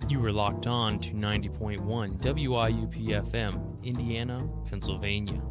You were locked on to 90.1 WIUP FM, Indiana, Pennsylvania.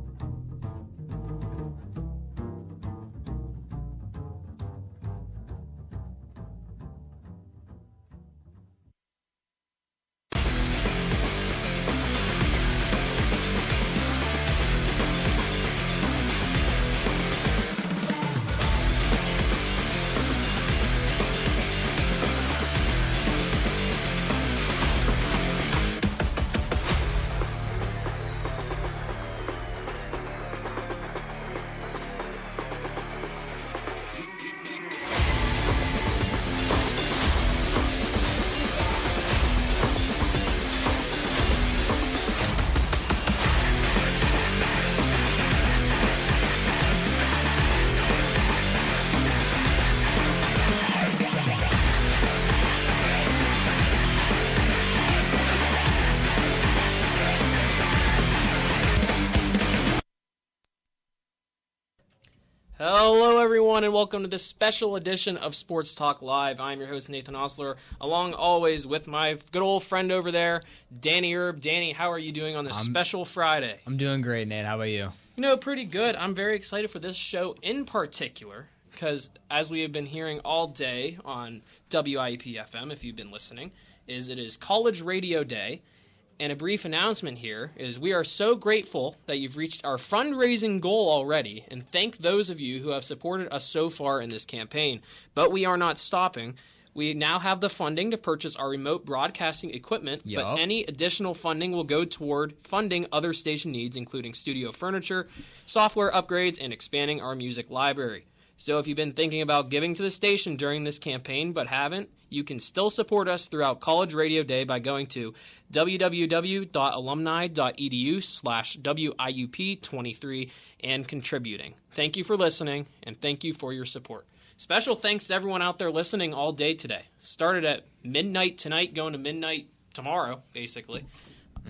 Hello, everyone, and welcome to this special edition of Sports Talk Live. I'm your host, Nathan Osler, along always with my good old friend over there, Danny Erb. Danny, how are you doing on this special Friday? I'm doing great, Nate. How about you? You know, pretty good. I'm very excited for this show in particular because, as we have been hearing all day on WIP FM, if you've been listening, it is College Radio Day. And a brief announcement here is we are so grateful that you've reached our fundraising goal already, and thank those of you who have supported us so far in this campaign. But we are not stopping. We now have the funding to purchase our remote broadcasting equipment, but any additional funding will go toward funding other station needs, including studio furniture, software upgrades, and expanding our music library. So if you've been thinking about giving to the station during this campaign but haven't, you can still support us throughout College Radio Day by going to www.alumni.edu/WIUP23 and contributing. Thank you for listening, and thank you for your support. Special thanks to everyone out there listening all day today. Started at midnight tonight, going to midnight tomorrow, basically.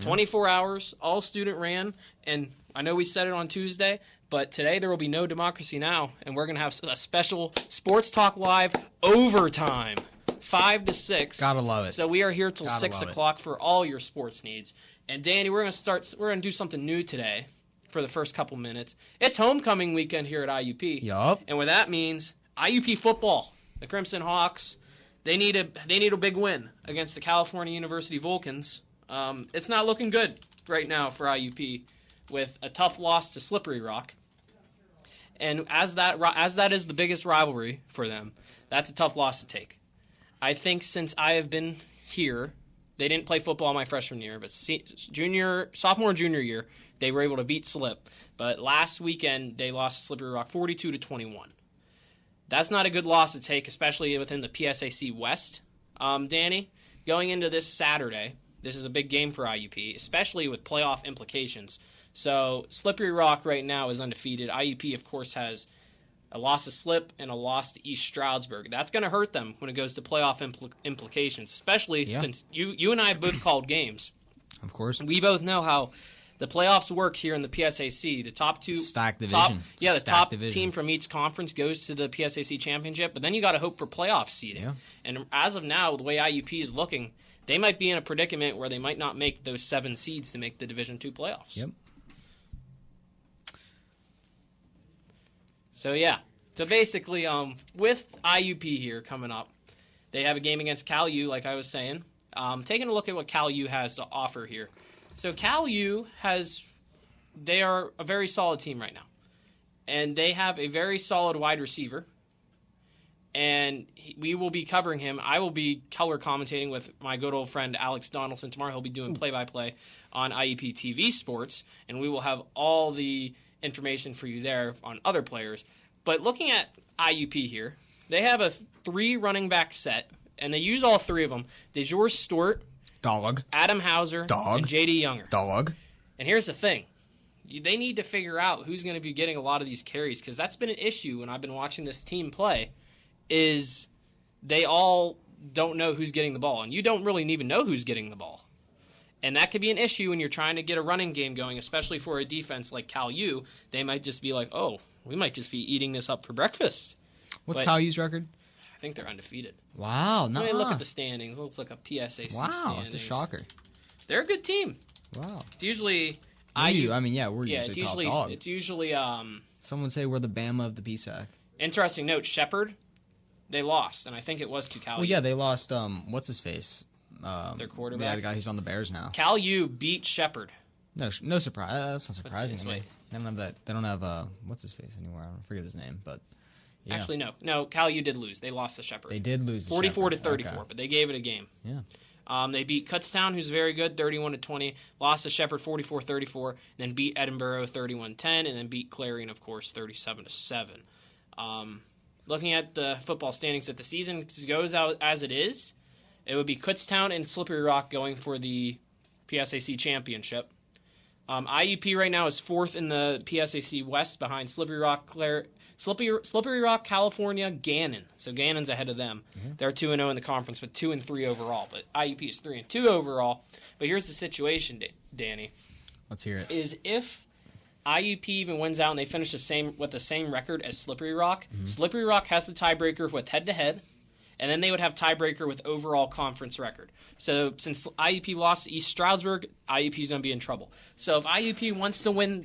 24 hours, all student ran, and I know we said it on Tuesday, but today there will be no Democracy Now!, and we're going to have a special Sports Talk Live overtime, 5 to 6. Gotta love it. So we are here till 6 o'clock for all your sports needs. And Danny, we're going to do something new today for the first couple minutes. It's homecoming weekend here at IUP. Yup. And what that means, IUP football, the Crimson Hawks, they need a big win against the California University Vulcans. It's not looking good right now for IUP with a tough loss to Slippery Rock. And as that is the biggest rivalry for them, that's a tough loss to take. I think since I have been here, they didn't play football my freshman year, but sophomore and junior year, they were able to beat Slip. But last weekend, they lost to Slippery Rock 42-21. That's not a good loss to take, especially within the PSAC West. Danny, going into this Saturday, this is a big game for IUP, especially with playoff implications. So Slippery Rock right now is undefeated. IUP, of course, has a loss to Slip and a loss to East Stroudsburg. That's going to hurt them when it goes to playoff implications, especially since you and I have both called games. Of course. We both know how the playoffs work here in the PSAC. The top two... Stacked division. The top team from each conference goes to the PSAC championship, but then you got to hope for playoff seeding. Yeah. And as of now, the way IUP is looking, they might be in a predicament where they might not make those 7 seeds to make the Division II playoffs. Yep. So, yeah. So, basically, with IUP here coming up, they have a game against Cal U, like I was saying. Taking a look at what Cal U has to offer here. So, Cal U they are a very solid team right now. And they have a very solid wide receiver. And we will be covering him. I will be color commentating with my good old friend Alex Donaldson tomorrow. He'll be doing play-by-play on IUP TV Sports. And we will have all the information for you there on other players. But looking at IUP here, they have a 3 running back set, and they use all 3 of them. DeJour Stewart, Dog, Adam Hauser, Dog, and J.D. Younger. Dog. And here's the thing. They need to figure out who's going to be getting a lot of these carries, because that's been an issue when I've been watching this team play, is they all don't know who's getting the ball. And you don't really even know who's getting the ball. And that could be an issue when you're trying to get a running game going, especially for a defense like Cal U. They might just be like, oh, we might just be eating this up for breakfast. What's Cal U's record? I think they're undefeated. Wow, no. Let me look at the standings. Let's look up PSAC Wow, standings. it's a shocker. They're a good team. Wow. It's usually We're it's usually top usually dog. it's usually Some would say we're the Bama of the PSAC. interesting note. Shepherd, they lost, and I think it was to Cal. Well, yeah, they lost. What's his face? Their quarterback? Yeah, the guy who's on the Bears now. Cal U beat Shepherd. No surprise. That's not surprising this to me. way. They don't have that. They don't have what's his face anymore. I don't forget his name, but yeah. Actually, no. Cal U did lose. They lost to Shepherd. They did lose. 44 to Shepherd. 34, Okay. but they gave it a game. Yeah. They beat Kutztown, who's very good, 31-20. Lost to Shepherd, 44-34. Then beat Edinburgh, 31-10, and then beat Clarion, of course, 37-7. Looking at the football standings, if the season goes out as it is, it would be Kutztown and Slippery Rock going for the PSAC championship. IUP right now is fourth in the PSAC West behind Slippery Rock, California, Gannon. So Gannon's ahead of them. Mm-hmm. They're 2-0 in the conference, but 2-3 overall. But IUP is 3-2 overall. But here's the situation, Danny. Let's hear it. Is if IUP even wins out and they finish with the same record as Slippery Rock, Mm-hmm. Slippery Rock has the tiebreaker with head-to-head, and then they would have tiebreaker with overall conference record. So since IUP lost to East Stroudsburg, IUP is going to be in trouble. So if IUP wants to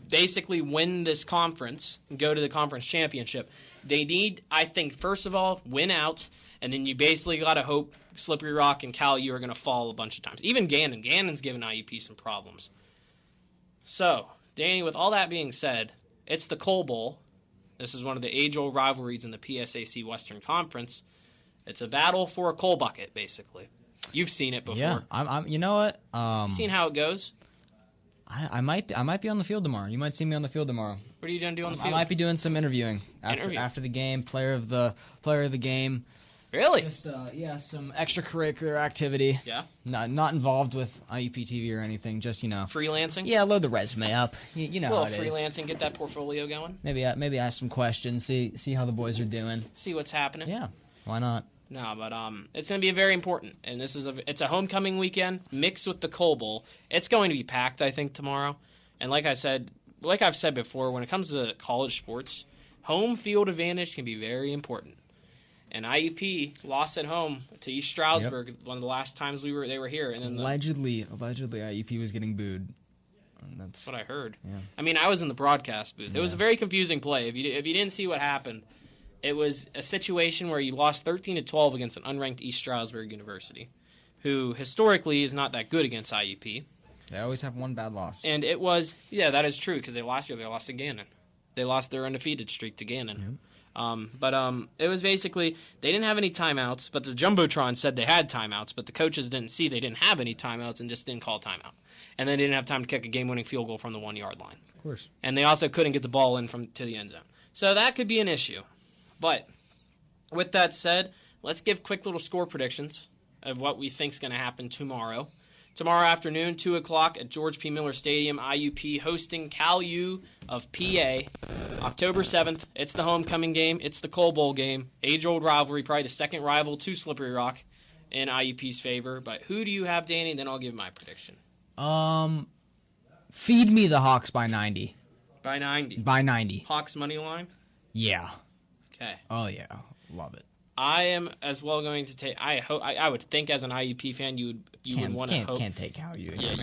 basically win this conference and go to the conference championship, they need, I think, first of all, win out, and then you basically got to hope Slippery Rock and Cal U are going to fall a bunch of times. Even Gannon. Gannon's given IUP some problems. So, Danny, with all that being said, it's the Coal Bowl. This is one of the age-old rivalries in the PSAC Western Conference. It's a battle for a coal bucket, basically. You've seen it before. Yeah, I'm. You know what? You've seen how it goes. I might be on the field tomorrow. You might see me on the field tomorrow. What are you going to do on the I field? might be doing some interviewing after the game. Player of the game. Really? Just some extracurricular activity. Yeah. Not involved with IUP TV or anything. Just Freelancing? Yeah, load the resume up. You know Well, how it is. freelancing, get that portfolio going. Maybe ask some questions. See how the boys are doing. See what's happening. Yeah. Why not? No, but it's going to be very important, and it's a homecoming weekend mixed with the Coal Bowl. It's going to be packed, I think, tomorrow. And like I've said before, when it comes to college sports, home field advantage can be very important. And IUP lost at home to East Stroudsburg one of the last times they were here. And then Allegedly, IUP was getting booed. That's what I heard. Yeah. I mean, I was in the broadcast booth. It was a very confusing play. If you didn't see what happened, it was a situation where you lost 13-12 against an unranked East Stroudsburg University, who historically is not that good against IUP. They always have one bad loss. And it was, that is true, because they lost to Gannon. They lost their undefeated streak to Gannon. Yep. But it was basically, they didn't have any timeouts, but the Jumbotron said they had timeouts, but the coaches didn't see they didn't have any timeouts and just didn't call timeout. And they didn't have time to kick a game-winning field goal from the 1-yard line. Of course. And they also couldn't get the ball in to the end zone. So that could be an issue. But with that said, let's give quick little score predictions of what we think is going to happen tomorrow. Tomorrow afternoon, 2 o'clock at George P. Miller Stadium, IUP hosting Cal U of PA. October 7th, it's the homecoming game. It's the Coal Bowl game. Age-old rivalry, probably the second rival to Slippery Rock in IUP's favor. But who do you have, Danny? Then I'll give my prediction. Feed me the Hawks by 90. By 90. By 90. Hawks money line? Yeah. Okay. Oh, yeah. Love it. I am as well going to take. I would think as an IUP fan, you would want to hope. Can't take Cal U. Yeah,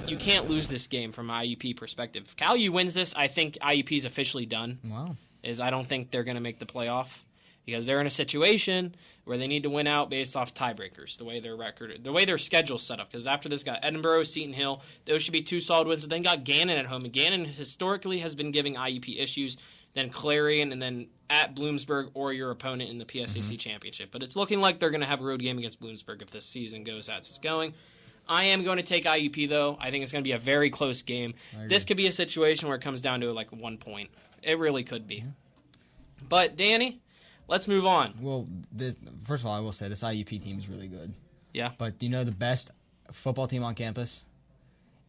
you can't lose this game from an IUP perspective. If Cal U wins this, I think IUP is officially done. Wow. I don't think they're going to make the playoff because they're in a situation where they need to win out based off tiebreakers. The way their schedule's set up. Because after this got Edinburgh, Seton Hill, those should be 2 solid wins. But then got Gannon at home, and Gannon historically has been giving IUP issues. Then Clarion, and then at Bloomsburg or your opponent in the PSAC championship. But it's looking like they're going to have a road game against Bloomsburg if this season goes as it's going. I am going to take IUP, though. I think it's going to be a very close game. This could be a situation where it comes down to like 1 point. It really could be. But, Danny, let's move on. Well, first of all, I will say this IUP team is really good. Yeah. But do you know the best football team on campus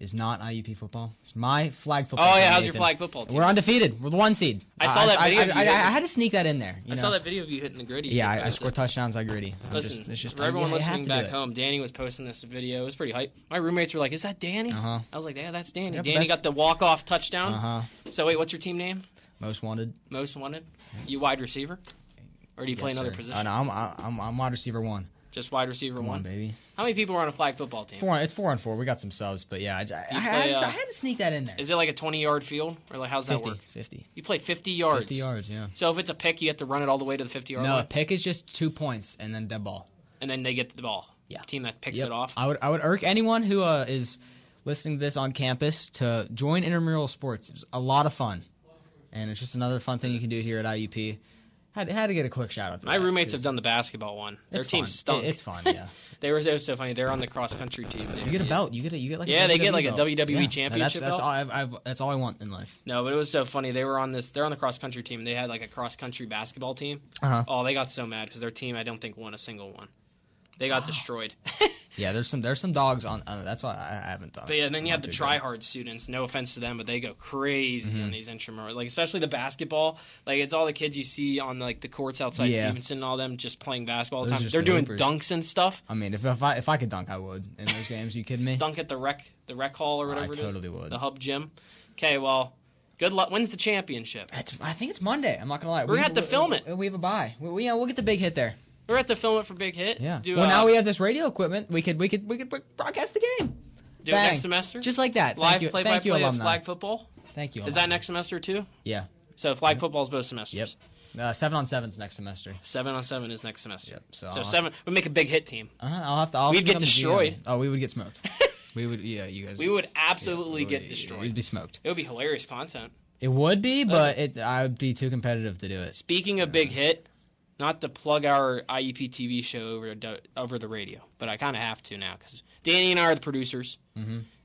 is not IUP football? It's my flag football team. Oh, yeah, how's your Nathan. flag football team? We're undefeated. We're the 1 seed. I saw that video of you I hitting- had to sneak that in there. I saw that video of you hitting the gritty. Yeah, I score touchdowns like gritty. Listen, it's just for everyone you have listening to do back it. home, Danny was posting this video. It was pretty hype. My roommates were like, is that Danny? Uh-huh. I was like, yeah, that's Danny. Yeah, Danny best- got the walk-off touchdown. Uh-huh. So, wait, what's your team name? Most wanted. Most wanted? You wide receiver? or do you play Yes, another sir. position? No, I'm wide receiver 1. Just wide receiver Come 1? on, baby. How many people are on a flag football team? It's 4-on-4. We got some subs, but yeah, I play, had to sneak that in there. Is it like a 20-yard field, or like how's that 50, work? 50. You play 50 yards. 50 yards, yeah. So if it's a pick, you have to run it all the way to the 50-yard No, line, a pick is just 2 points and then dead ball. and then they get the ball. Yeah. The team that picks Yep. it off. I would urge anyone who is listening to this on campus to join intramural sports. It's a lot of fun, and it's just another fun thing you can do here at IUP. Had to get a quick shout out. My roommates have done the basketball one. Their team stunk. It's fun, yeah. They were so funny. They're on the cross country team. You get a belt. You get like Yeah, a they get WWE like a belt. WWE Yeah. championship That's belt. that's all I want in life. No, but it was so funny. They're on the cross country team. They had like a cross country basketball team. Uh-huh. Oh, they got so mad because their team I don't think won a single one. They got destroyed. Yeah, there's some dogs on. That's why I haven't done. But yeah, and then you have the Not too try-hard students. No offense to them, but they go crazy Mm-hmm. on these intramural. Like especially the basketball. Like it's all the kids you see on like the courts outside Yeah. Stevenson and all them just playing basketball all the Those time. are They're just doing hoopers. dunks and stuff. I mean, if I could dunk, I would in those games. You kidding me? Dunk at the rec hall or whatever it is. totally would. The hub gym. Okay, well, good luck. When's the championship? I think it's Monday. I'm not gonna lie. We're gonna have to film it. We have a bye. We'll get the big hit there. We're at to film it for Big Hit. Yeah. Do, Well, now we have this radio equipment. We could broadcast the game. do it Bang. next semester. Just like that. live Thank you, play-by-play thank you, of alumni. flag football. Thank you. Is alumni. that next semester too? Yeah. So flag football is both semesters. Yep. 7-on-7's next semester. 7-on-7 is next semester. Yep. So So 7. We make a Big Hit team. I'll have to. We'd get become the GM. destroyed. Oh, we would get smoked. We would. Yeah, you guys. We would absolutely yeah, get We'd destroyed. be smoked. It would be hilarious content. It would be, but I would be too competitive to do it. Speaking of Big Hit, not to plug our IUP TV show over the radio, but I kind of have to now because Danny and I are the producers,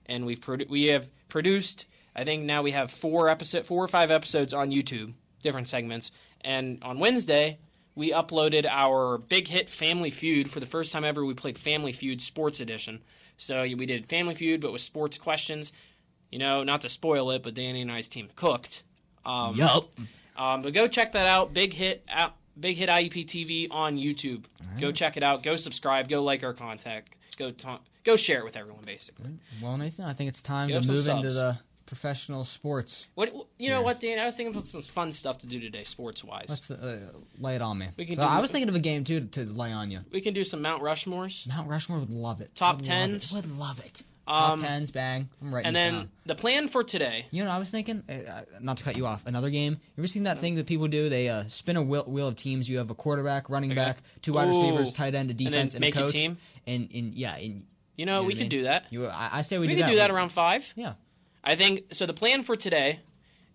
and we have produced. I think now we have 4 or 5 episodes on YouTube, different segments. And on Wednesday, we uploaded our Big Hit Family Feud for the first time ever. We played Family Feud Sports Edition. So we did Family Feud, but with sports questions. You know, not to spoil it, but Danny and I's team cooked. Yup. But go check that out. Big Hit IUP TV on YouTube. Right. Go check it out. Go subscribe. Go like our content. Go share it with everyone, basically. Well, Nathan, I think it's time Give to some move into subs. the professional sports. What Dan? I was thinking about some fun stuff to do today, sports wise. Let's lay it on me. We can So do- I was thinking of a game too to lay on you. We can do some Mount Rushmores, Mount Rushmore would love it. Top Would love tens. it. Would love it. Top tens, bang. I'm writing and this then down. the plan for today. You know what I was thinking? Not to cut you off. Another game. You ever seen that thing that people do? They spin a wheel of teams. You have a quarterback, running back, 2 wide receivers, Ooh. tight end, a And then defense, and, make a a coach. team? And You know, what we I could mean? do that. I say we We do could that. do that around 5. Yeah. I think so. The plan for today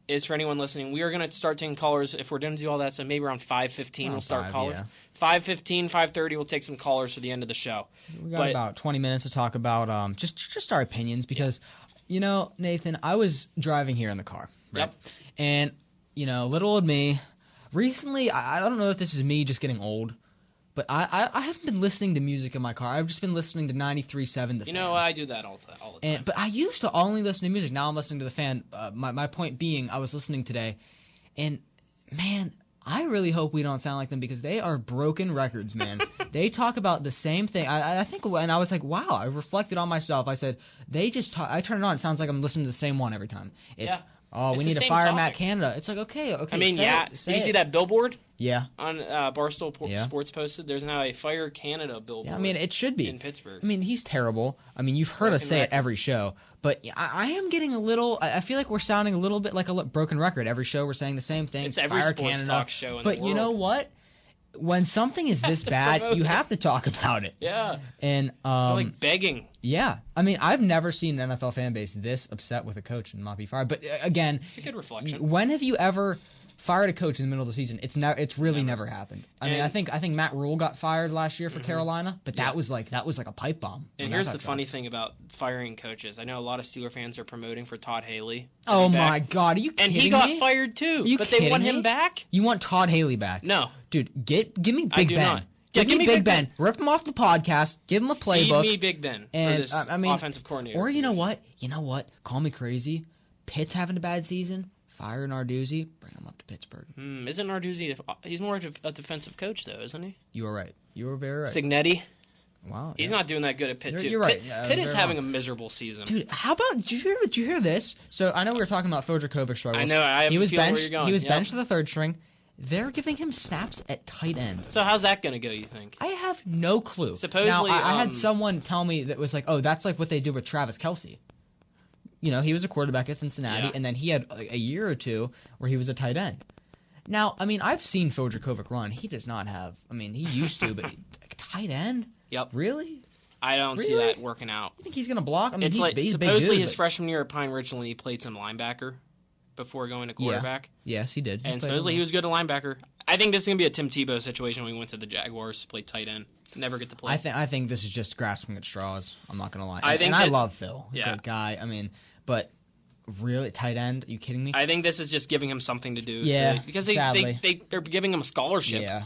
is for anyone listening. We are going to start taking callers if we're going to do all that. So maybe around 5:15 we'll Around start 5, callers. yeah. 5:15, 5:30 we'll take some callers for the end of the show. We got But- about 20 minutes to talk about just our opinions because, you know, Nathan, I was driving here in the car. Right? Yep. And, you know, little old me, recently, I don't know if this is me just getting old, but I haven't been listening to music in my car. I've just been listening to 93.7 The You Fan. know, I do that all the time. But I used to only listen to music. Now I'm listening to The Fan. My point being, I was listening today, and, man, I really hope we don't sound like them because they are broken records, man. They talk about the same thing. I think, and I was like, wow, I reflected on myself. I said, they just talk. I turn it on. It sounds like I'm listening to the same one every time. It's, Yeah. oh, It's we the need to same fire Matt topics. Canada. It's like, okay. I mean, say yeah. it, Did say you see it. that billboard Yeah. on Barstool Yeah. Sports posted? There's now a Fire Canada billboard. Yeah, I mean, it should be. in Pittsburgh. I mean, he's terrible. I mean, you've heard us Broken say it record. every show, but I am getting a little. I feel like we're sounding a little bit like a broken record. Every show we're saying the same thing. It's every Fire sports Canada. talk show in But the you know world. what? When something is this to bad, promote you it. have to talk about it. Yeah, And they're like begging. yeah, I mean, I've never seen an NFL fan base this upset with a coach and not be fired. But again, It's a good reflection. when have you ever fired a coach in the middle of the season? It's really never happened. I mean, And- I think Matt Rule got fired last year for Carolina, but that was like a pipe bomb. And when here's that the got funny fired. thing about firing coaches. I know a lot of Steeler fans are promoting for Todd Haley. to Oh be back. my God, are you kidding And me? he got fired too. you But they want kidding him me? back? You want Todd Haley back? No. Dude, give me I Big do Ben. not. Yeah, Give me Big Ben. Rip him off the podcast. Give him a Feed playbook. me Big Ben And for this I mean, offensive coordinator. Or you know what? Call me crazy. Pitt's having a bad season. Fire Narduzzi. Bring him up to Pittsburgh. Isn't Narduzzi? He's more of a defensive coach, though, isn't he? You were right. You were very right. Signetti. Wow. He's yeah. not doing that good at Pitt, too. You're right. Pitt, Yeah, Pitt is very having wrong. a miserable season. Dude, how about did you hear this? So I know we were talking about Fodor Kovic struggles. I know, I have he a was feeling where benched. you're going. He was Yep. benched to the third string, they're giving him snaps at tight end. So how's that going to go, you think? I have no clue. Supposedly, now, I had someone tell me that was like, oh, that's like what they do with Travis Kelce. You know, he was a quarterback at Cincinnati, and then he had a year or two where he was a tight end. Now, I mean, I've seen Phil Dracovic run. He does not have, I mean, he used to, but tight end? Yep. Really? I don't see that working out. I think he's going to block? I mean, It's he's supposedly big, his freshman year at Pine Ridgeland, he played some linebacker before going to quarterback. Yes, he did. And supposedly he was good at linebacker. I think this is going to be a Tim Tebow situation when we went to the Jaguars to play tight end. Never get to play. I think this is just grasping at straws. I'm not going to lie. I love Phil. Yeah. Good guy. I mean, but really, tight end? Are you kidding me? I think this is just giving him something to do. Yeah, because they're giving him a scholarship. Yeah.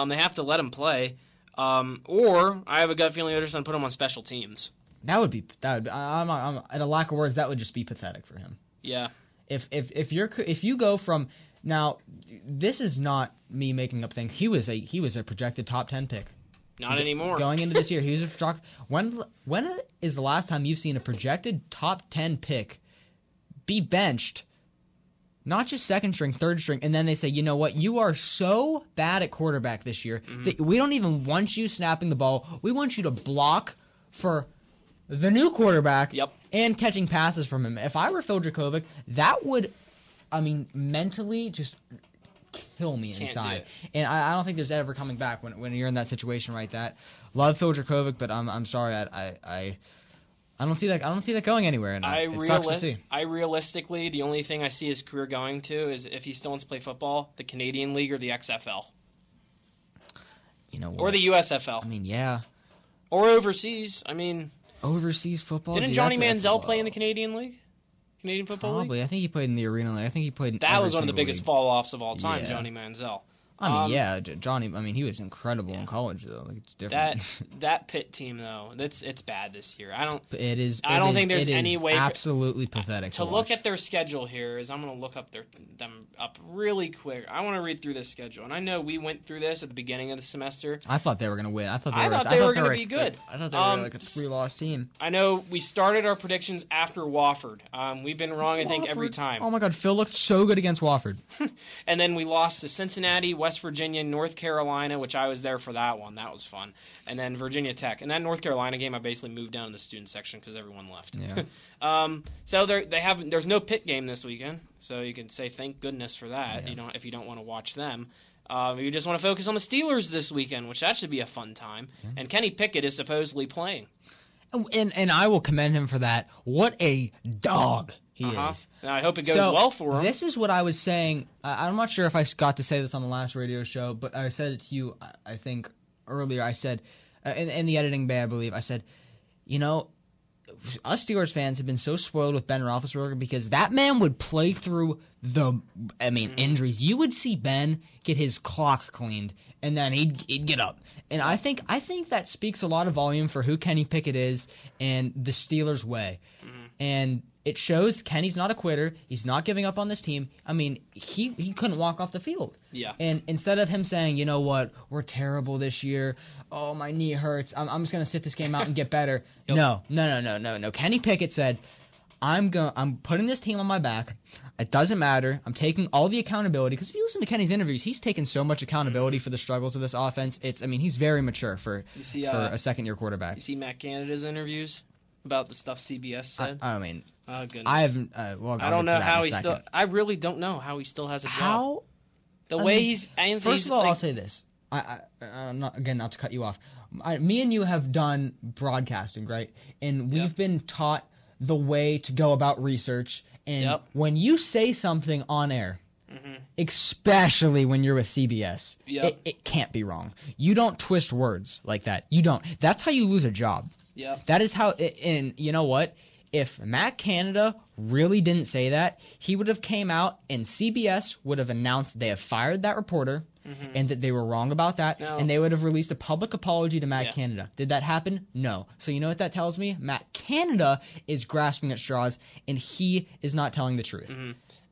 They have to let him play. Or I have a gut feeling they're just going to put him on special teams. That would be. I'm at a lack of words. That would just be pathetic for him. Yeah. If you go from now, this is not me making up things. He was a projected top 10 pick. Not anymore. Going into this year, he was a projected. When is the last time you've seen a projected top 10 pick be benched? Not just second string, third string, and then they say, you know what, you are so bad at quarterback this year that we don't even want you snapping the ball. We want you to block for the new quarterback and catching passes from him. If I were Phil Dracovic, that would, I mean, mentally just kill me inside. And I don't think there's ever coming back when you're in that situation like that. Love Phil Dracovic, but I'm sorry, I don't see that. I don't see that going anywhere, and it sucks to see. I realistically, the only thing I see his career going to is if he still wants to play football, the Canadian League or the XFL. You know what? Or the USFL. I mean, yeah. Or overseas. I mean, overseas football. Didn't Johnny Manziel play in the Canadian League? Canadian Football League? Probably. I think he played in the Arena League. I think he played in that was one of the biggest league. fall-offs of all time, Yeah. Johnny Manziel. I mean, yeah, Johnny. I mean, he was incredible in college, though. Like, it's different. That Pitt team, though, it's bad this year. I don't think there's any way absolutely pathetic to look at their schedule here. Is I'm going to look up them up really quick. I want to read through this schedule, and I know we went through this at the beginning of the semester. I thought they were going to win. I thought they were going to be good. I thought they were like a 3-loss team. I know we started our predictions after Wofford. We've been wrong, I think, every time. Oh my God, Phil looked so good against Wofford. And then we lost to Cincinnati, West Virginia, North Carolina, which I was there for that one. That was fun. And then Virginia Tech. And that North Carolina game, I basically moved down to the student section because everyone left. Yeah. So there's no Pitt game this weekend. So you can say thank goodness for that. Yeah. If you don't want to watch them. You just want to focus on the Steelers this weekend, which that should be a fun time. Yeah. And Kenny Pickett is supposedly playing. And I will commend him for that. What a dog he is. And I hope it goes well for him. This is what I was saying. I'm not sure if I got to say this on the last radio show, but I said it to you, I think, earlier. I said, in the editing bay, I believe, I said, you know, us Steelers fans have been so spoiled with Ben Roethlisberger because that man would play through injuries. You would see Ben get his clock cleaned, and then he'd get up. And I think that speaks a lot of volume for who Kenny Pickett is and the Steelers' way. And it shows Kenny's not a quitter. He's not giving up on this team. I mean, he couldn't walk off the field. Yeah. And instead of him saying, you know what, we're terrible this year. Oh, my knee hurts. I'm just going to sit this game out and get better. No. Kenny Pickett said, I'm putting this team on my back. It doesn't matter. I'm taking all the accountability. Because if you listen to Kenny's interviews, he's taken so much accountability for the struggles of this offense. He's very mature for a second-year quarterback. You see Matt Canada's interviews about the stuff CBS said? I mean, oh, goodness. I haven't. I don't know how he still. I really don't know how he still has a job. First of all, I'll say this. I'm not to cut you off. Me and you have done broadcasting, right? And we've been taught the way to go about research. And when you say something on air, especially when you're with CBS, it can't be wrong. You don't twist words like that. You don't. That's how you lose a job. Yeah. That is how. And you know what? If Matt Canada really didn't say that, he would have came out and CBS would have announced they have fired that reporter and that they were wrong about that, and they would have released a public apology to Matt Canada. Did that happen? No. So you know what that tells me? Matt Canada is grasping at straws, and he is not telling the truth.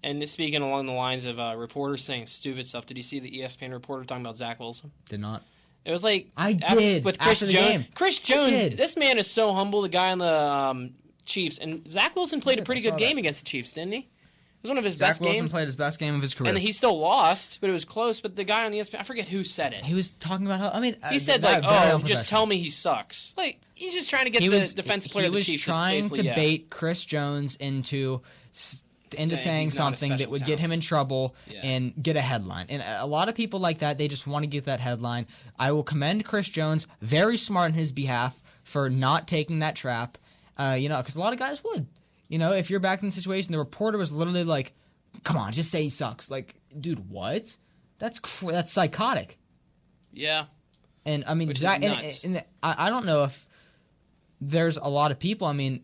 And speaking along the lines of reporters saying stupid stuff, did you see the ESPN reporter talking about Zach Wilson? Did not. It was like I did with Chris Jones. Game. Chris Jones, this man is so humble. The guy on the Chiefs, and Zach Wilson played a pretty good game against the Chiefs, didn't he? It was one of his Zach best Wilson games. played his best game of his career. And he still lost, but it was close. But the guy on ESPN, I forget who said it. He was talking about how, He said, very just unprofessional. tell me he sucks. Like, he's just trying to get the defensive player of the Chiefs. He was trying basically, to bait Chris Jones into saying he's not a something that special would get him in trouble Yeah. and get a headline. And a lot of people like that, they just want to get that headline. I will commend Chris Jones, very smart on his behalf, for not taking that trap. Because a lot of guys would. If you're back in the situation, the reporter was literally like, come on, just say he sucks. Like, dude, what? That's psychotic. Yeah. And I mean, Which is Zach, nuts. and I don't know if there's a lot of people. I mean,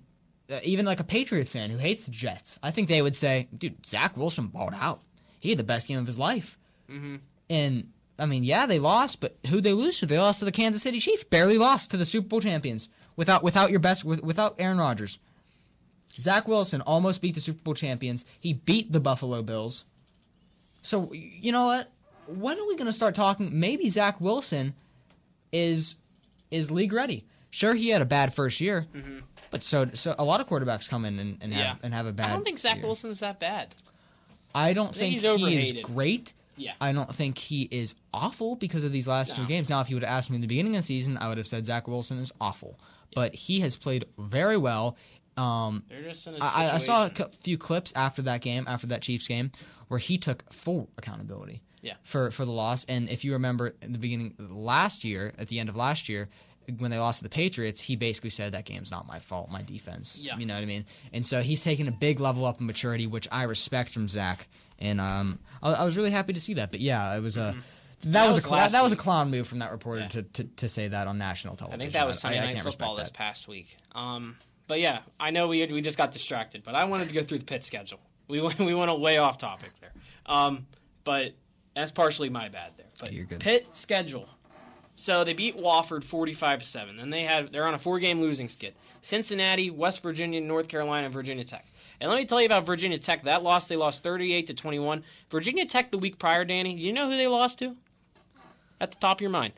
even like a Patriots fan who hates the Jets, I think they would say, dude, Zach Wilson balled out. He had the best game of his life. Mm-hmm. And I mean, yeah, they lost, but who'd they lose to? They lost to the Kansas City Chiefs. Barely lost to the Super Bowl champions without Aaron Rodgers. Zach Wilson almost beat the Super Bowl champions. He beat the Buffalo Bills. So, you know what? When are we going to start talking? Maybe Zach Wilson is league ready. Sure, he had a bad first year, but so a lot of quarterbacks come in and have a bad. I don't think Zach year. Wilson's that bad. I don't think he's he overrated. is great. Yeah. I don't think he is awful because of these last two games. Now, if you would have asked me in the beginning of the season, I would have said Zach Wilson is awful. But he has played very well. They're just in a I saw a situation. few clips after that game, after that Chiefs game, where he took full accountability for the loss. And if you remember in the beginning last year, at the end of last year, when they lost to the Patriots, he basically said that game's not my fault, my defense. Yeah. You know what I mean? And so he's taken a big level up in maturity, which I respect from Zach. And I was really happy to see that. But yeah, it was that was a clown move from that reporter to say that on national television. I think that was Sunday Night can't Football respect this past week. But yeah, I know we just got distracted, but I wanted to go through the Pitt schedule. We went way off topic there. But that's partially my bad there. But You're good. Pitt schedule. So they beat Wofford 45-7. Then they're on a 4-game losing skid. Cincinnati, West Virginia, North Carolina, Virginia Tech. And let me tell you about Virginia Tech. They lost 38-21. Virginia Tech the week prior, Danny, do you know who they lost to? At the top of your mind.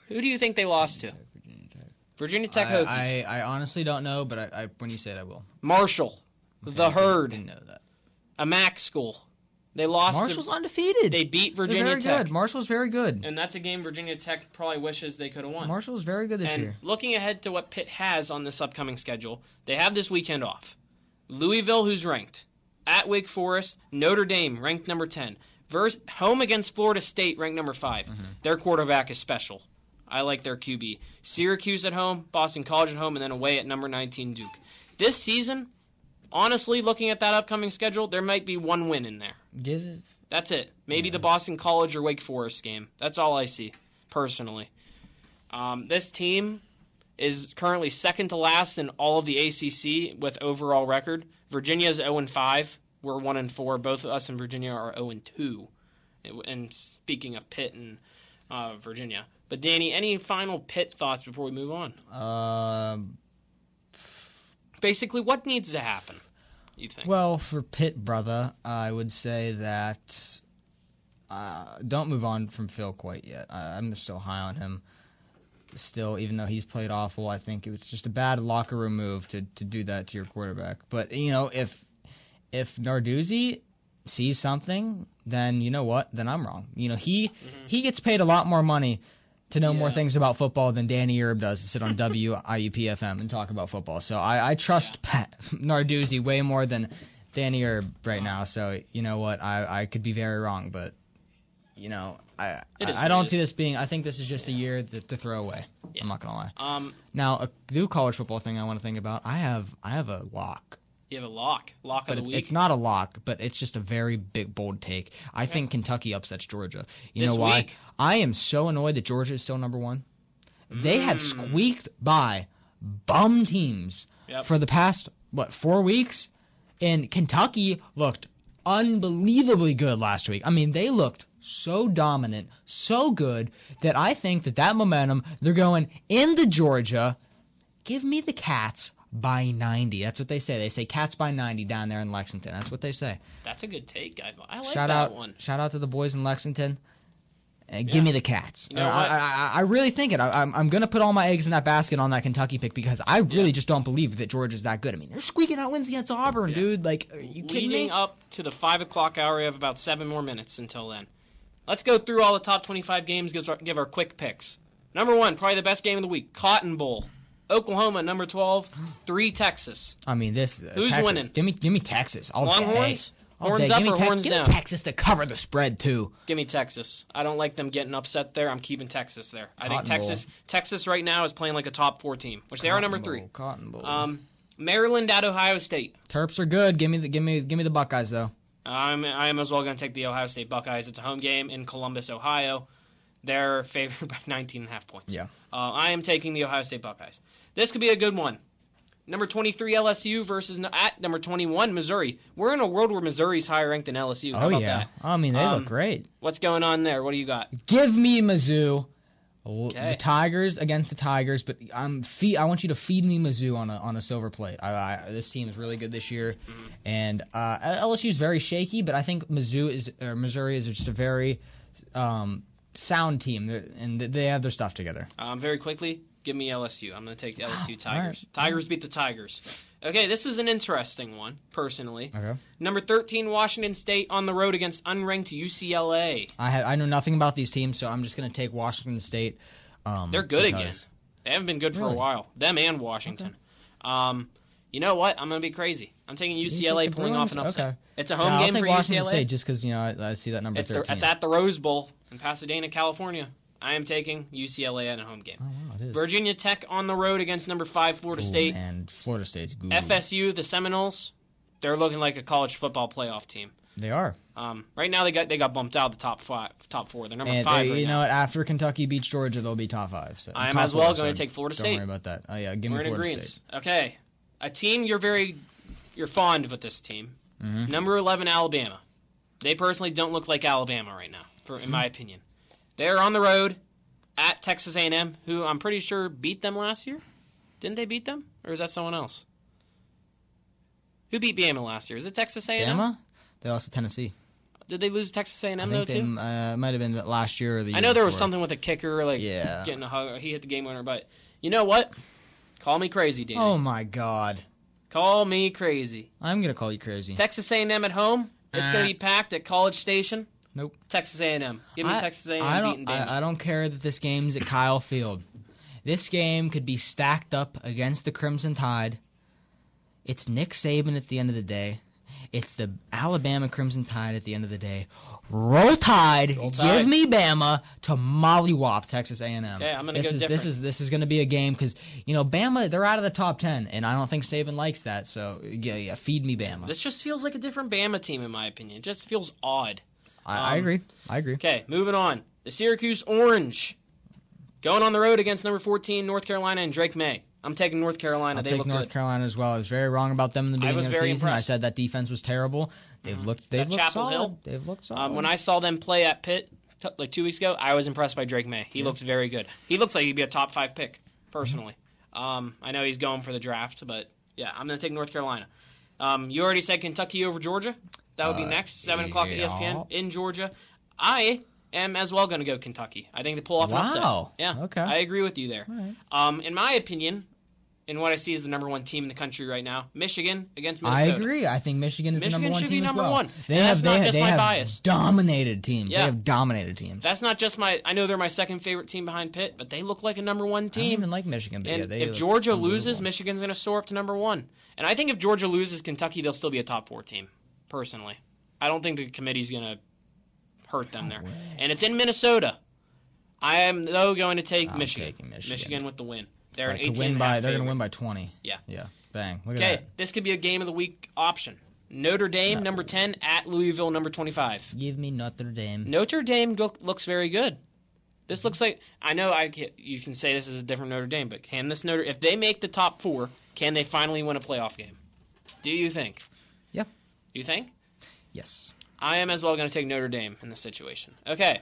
Who do you think they lost to? Virginia Tech Hokies. I honestly don't know, but I when you say it, I will. Marshall. The Herd. Didn't know that. A MAC school. They lost. Marshall's undefeated. They beat They're Virginia very Tech. good. Marshall's very good. And that's a game Virginia Tech probably wishes they could have won. Marshall's very good this And year. looking ahead to what Pitt has on this upcoming schedule, they have this weekend off. Louisville, who's ranked. At Wake Forest, Notre Dame, ranked number 10. Home against Florida State, ranked number 5. Their quarterback is special. I like their QB. Syracuse at home, Boston College at home, and then away at number 19, Duke. This season, honestly, looking at that upcoming schedule, there might be one win in there. Give it. That's it. Maybe the Boston College or Wake Forest game. That's all I see, personally. This team is currently second to last in all of the ACC with overall record. Virginia's 0-5. We're 1-4. Both of us and Virginia are 0-2. And speaking of Pitt and Virginia. But Danny, any final Pitt thoughts before we move on? Basically, what needs to happen, you think? Well, for Pitt, brother, I would say that don't move on from Phil quite yet. I'm still high on him. Still, even though he's played awful, I think it was just a bad locker room move to do that to your quarterback. But, if Narduzzi sees something, then you know what? Then I'm wrong. He gets paid a lot more money to know more things about football than Danny Erb does to sit on WIUP-FM and talk about football. So I trust Pat Narduzzi way more than Danny Erb right now. So you know what? I could be very wrong, but I don't see this being. I think this is just a year to throw away. Yeah. I'm not gonna lie. Now a new college football thing I want to think about. I have a lock. You have a lock of the week. It's not a lock, but it's just a very big, bold take. I think Kentucky upsets Georgia. You know why? Week? I am so annoyed that Georgia is still number one. They have squeaked by bum teams for the past, 4 weeks? And Kentucky looked unbelievably good last week. I mean, they looked so dominant, so good, that I think that momentum, they're going into Georgia. Give me the Cats by 90. That's what they say. They say Cats by 90 down there in Lexington. That's what they say. That's a good take, guys. I like Shout that out, one. Shout out to the boys in Lexington. Give me the Cats. You know what? I really think it. I'm going to put all my eggs in that basket on that Kentucky pick because I really just don't believe that Georgia's that good. I mean, they're squeaking out wins against Auburn, dude. Like, are you kidding me? Leading up to the 5 o'clock hour, we have about 7 more minutes until then. Let's go through all the top 25 games, give our quick picks. Number 1, probably the best game of the week, Cotton Bowl. Oklahoma, number 12, 3 Texas. I mean, this Who's Texas. winning? Give me Texas. Longhorns? All Horns day. up Give me or horns give down? me Texas to cover the spread too. Give me Texas. I don't like them getting upset there. I'm keeping Texas there. I think Cotton Bowl. Texas right now is playing like a top 4 team, which they are number 3. Cotton Bowl. Maryland at Ohio State. Terps are good. Give me the Buckeyes though. I am as well going to take the Ohio State Buckeyes. It's a home game in Columbus, Ohio. They're favored by 19.5 points. Yeah. I am taking the Ohio State Buckeyes. This could be a good one. Number 23 LSU versus at number 21 Missouri. We're in a world where Missouri's higher ranked than LSU. How about that? I mean, they look great. What's going on there? What do you got? Give me Mizzou. Okay. The Tigers against the Tigers, but I want you to feed me Mizzou on a silver plate. This team is really good this year, and LSU is very shaky, but I think Missouri is just a very sound team, and they have their stuff together. Very quickly, give me LSU. I'm going to take the LSU Tigers. right. Tigers beat the Tigers. Okay, this is an interesting one, personally. Okay. Number 13 Washington State on the road against unranked UCLA. I know nothing about these teams, so I'm just going to take Washington State. They're good again. They haven't been good for a Really? while. Them and Washington. You know what? I'm going to be crazy. I'm taking UCLA pulling off an upset. Okay. It's a home I'll game take for Washington UCLA. State just because I see that number 13. It's at the Rose Bowl in Pasadena, California. I am taking UCLA at a home game. Oh, wow, it is. Virginia Tech on the road against number 5 Florida State. And Florida State's good. FSU, the Seminoles, they're looking like a college football playoff team. They are. Right now they got bumped out of the top 4. They're number And 5 right you now. know what? After Kentucky beats Georgia, they'll be top 5. So I am top as well 4, going to so take Florida Don't State. worry about that. Oh yeah, give We're me in Florida agreement. State. Okay, a team you're fond with this team. Mhm. Number 11 Alabama. They personally don't look like Alabama right now, in my opinion. They're on the road at Texas A&M, who I'm pretty sure beat them last year. Didn't they beat them, or is that someone else? Who beat Bama last year? Is it Texas A&M? Bama? They lost to Tennessee. Did they lose to Texas A&M I though think they too? might have been last year or the year I know there was before. something with a kicker, like Yeah. getting a hug. He hit the game winner, but you know what? Call me crazy, Danny. Oh my God! Call me crazy. I'm gonna call you crazy. Texas A&M at home. It's going to be packed at College Station. Nope. Texas A&M. Give me Texas A&M beating Bama. I don't care that this game's at Kyle Field. This game could be stacked up against the Crimson Tide. It's Nick Saban at the end of the day. It's the Alabama Crimson Tide at the end of the day. Roll Tide. Roll Tide. Give me Bama to mollywop Texas A&M. Okay, I'm gonna go This is going to be a game because Bama, they're out of the top 10, and I don't think Saban likes that. So yeah, feed me Bama. This just feels like a different Bama team, in my opinion. It just feels odd. I agree. Okay, moving on. The Syracuse Orange going on the road against number 14 North Carolina and Drake May. I'm taking North Carolina. I'll They take look North good. Carolina as well. I was very wrong about them in the beginning was of the very season. impressed. I said that defense was terrible. They've looked Chapel solid. Hill? They've looked solid. When I saw them play at Pitt like 2 weeks ago, I was impressed by Drake May. He looks very good. He looks like he'd be a top 5 pick, personally. I know he's going for the draft, but yeah, I'm going to take North Carolina. You already said Kentucky over Georgia. That would be next, 7 o'clock at yeah. ESPN in Georgia. I am as well going to go Kentucky. I think they pull off an upset. Wow. Yeah, Okay. I agree with you there. All right. In my opinion, in what I see as the number 1 team in the country right now, Michigan against I Minnesota. agree. I think Michigan is Michigan the number 1 should be team number as well. 1. They And have, that's not they, just they my have bias. dominated teams. Yeah. They have dominated teams. That's not just I know they're my second favorite team behind Pitt, but they look like a number 1 I don't team. even like Michigan, but And yeah, they if look Georgia unbelievable. loses, Michigan's going to soar up to number 1. And I think if Georgia loses Kentucky, they'll still be a top 4 team, personally. I don't think the committee's going to hurt them there. And it's in Minnesota. I am, though, going to take I'm Michigan. taking Michigan. with the win. They're an Like, to 18 win by, they're going to win by 20. Yeah. Yeah. Bang. Look at Okay, that. this could be a game of the week option. Notre Dame, number 10, at Louisville, number 25. Give me Notre Dame. Notre Dame looks very good. This looks like, I know you can say this is a different Notre Dame, but if they make the top 4, can they finally win a playoff game? Do you think? Yeah. You think? Yes. I am as well going to take Notre Dame in this situation. Okay.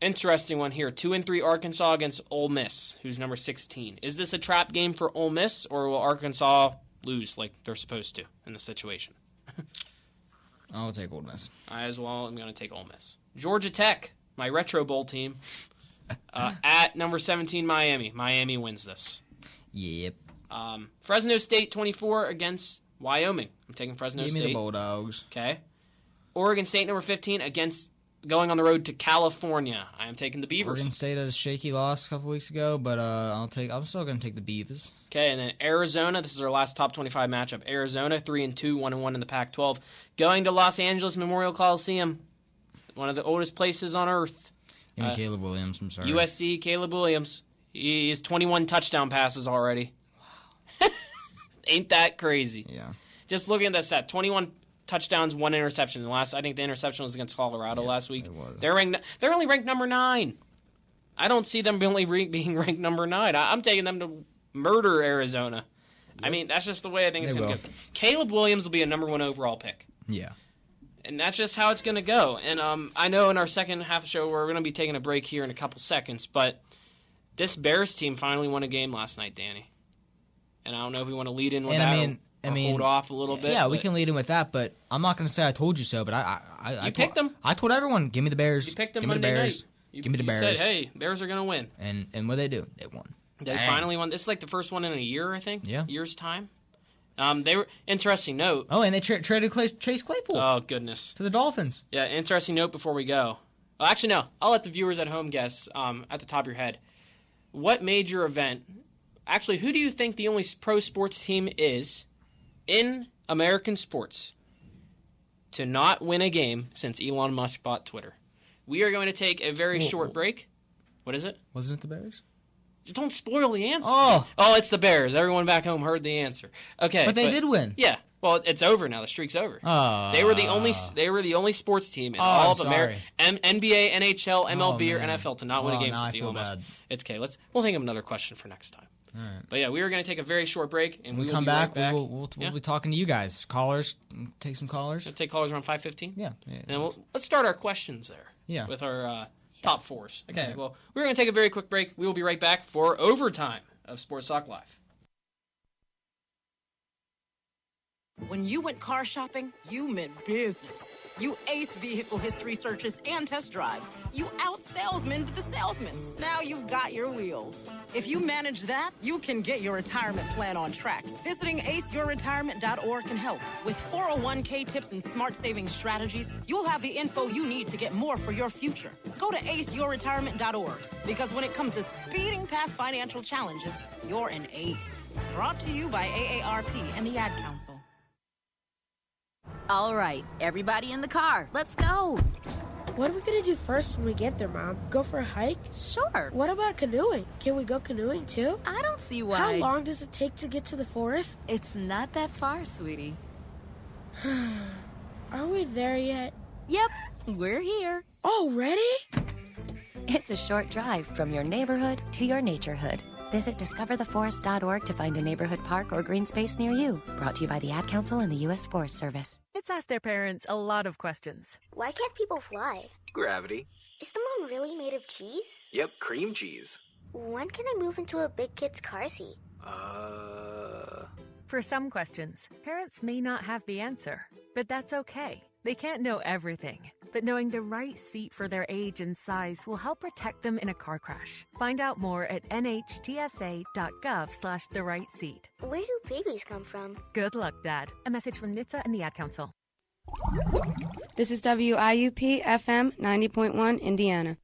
Interesting one here. 2-3 Arkansas against Ole Miss, who's number 16. Is this a trap game for Ole Miss, or will Arkansas lose like they're supposed to in this situation? I'll take Ole Miss. I as well am going to take Ole Miss. Georgia Tech, my Retro Bowl team, at number 17 Miami. Miami wins this. Yep. Fresno State 24 against Wyoming. I'm taking Fresno State. Give me the Bulldogs. Okay. Oregon State number 15 against going on the road to California. I am taking the Beavers. Oregon State has a shaky loss a couple weeks ago, but I'm still going to take the Beavers. Okay, and then Arizona. This is our last top 25 matchup. Arizona 3-2, 1-1 in the Pac-12, going to Los Angeles Memorial Coliseum, one of the oldest places on earth. Give me Caleb Williams. I'm sorry. USC Caleb Williams. He has 21 touchdown passes already. Wow. Ain't that crazy? Yeah. Just looking at that stat, 21 touchdowns, 1 interception. I think the interception was against Colorado last week. It was. They're only ranked number 9. I don't see them being ranked number 9. I'm taking them to murder Arizona. Yep. I mean, that's just the way I think it's going to go. Caleb Williams will be a number 1 overall pick. Yeah. And that's just how it's going to go. And I know in our second half of the show we're going to be taking a break here in a couple seconds, but this Bears team finally won a game last night, Danny. And I don't know if we want to lead in with that. I mean, hold off a little bit. Yeah, we can lead in with that, but I'm not going to say I told you so. But I picked them. I told everyone, give me the Bears. You picked them give me Monday the Bears. night. Give me the Bears. You said, hey, Bears are going to win. And what they do? They won. They finally won. This is like the first one in a year, I think. Yeah. Year's time. They were interesting note. Oh, and they traded Chase Claypool. Oh goodness. To the Dolphins. Yeah, interesting note before we go. Well, actually, no. I'll let the viewers at home guess. At the top of your head, what major event? Actually, who do you think the only pro sports team is in American sports to not win a game since Elon Musk bought Twitter? We are going to take a very short break. What is it? Wasn't it the Bears? Don't spoil the answer. Oh, it's the Bears. Everyone back home heard the answer. Okay, but they did win. Yeah. Well, it's over now. The streak's over. They were the only sports team in all of America, NBA, NHL, MLB, or NFL to not win a game since Elon Musk. It's okay. We'll think of another question for next time. All right. But yeah, we are going to take a very short break, and we will come be back. Right back. We'll be talking to you guys. Callers, take some callers. We'll take callers around 5:15. Yeah. And let's start our questions there. Yeah. With our top fours. Okay. Well, we're going to take a very quick break. We will be right back for overtime of Sports Talk Live. When you went car shopping, you meant business. You aced vehicle history searches and test drives. You out-salesmaned the salesman. Now you've got your wheels. If you manage that, you can get your retirement plan on track. Visiting aceyourretirement.org can help. With 401k tips and smart savings strategies, you'll have the info you need to get more for your future. Go to aceyourretirement.org, because when it comes to speeding past financial challenges, you're an ace. Brought to you by AARP and the Ad Council. All right, everybody in the car, let's go. What are we gonna do first when we get there, Mom? Go for a hike? Sure. What about canoeing? Can we go canoeing too? I don't see why. How long does it take to get to the forest? It's not that far, sweetie. Are we there yet? Yep, we're here. Already? It's a short drive from your neighborhood to your naturehood. Visit discovertheforest.org to find a neighborhood park or green space near you. Brought to you by the Ad Council and the U.S. Forest Service. It's asked their parents a lot of questions. Why can't people fly? Gravity. Is the moon really made of cheese? Yep, cream cheese. When can I move into a big kid's car seat? For some questions, parents may not have the answer, but that's okay. They can't know everything, but knowing the right seat for their age and size will help protect them in a car crash. Find out more at nhtsa.gov/the-right-seat. Where do babies come from? Good luck, Dad. A message from NHTSA and the Ad Council. This is WIUP FM 90.1 Indiana.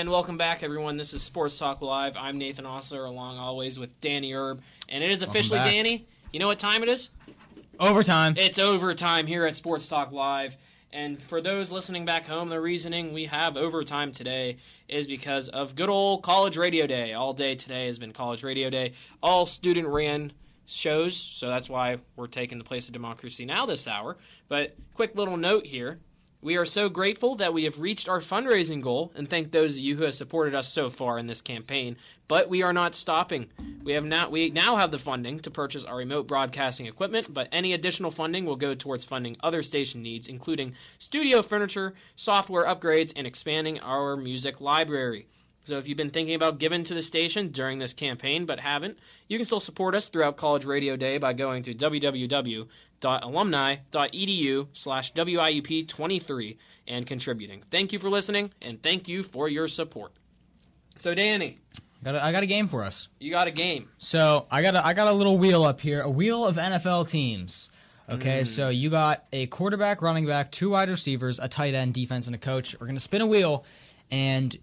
And welcome back, everyone. This is Sports Talk Live. I'm Nathan Osler, along always with Danny Erb. And it is officially, Danny, you know what time it is? Overtime. It's overtime here at Sports Talk Live. And for those listening back home, the reasoning we have overtime today is because of good old College Radio Day. All day today has been College Radio Day. All student-ran shows, so that's why we're taking the place of Democracy Now! This hour. But quick little note here. We are so grateful that we have reached our fundraising goal, and thank those of you who have supported us so far in this campaign. But we are not stopping. We now have the funding to purchase our remote broadcasting equipment, but any additional funding will go towards funding other station needs, including studio furniture, software upgrades, and expanding our music library. So if you've been thinking about giving to the station during this campaign but haven't, you can still support us throughout College Radio Day by going to www.alumni.edu/WIUP23 and contributing. Thank you for listening, and thank you for your support. So, Danny. I got a game for us. You got a game. So I got a little wheel up here, a wheel of NFL teams. Okay, so you got a quarterback, running back, 2 wide receivers, a tight end, defense, and a coach. We're going to spin a wheel, and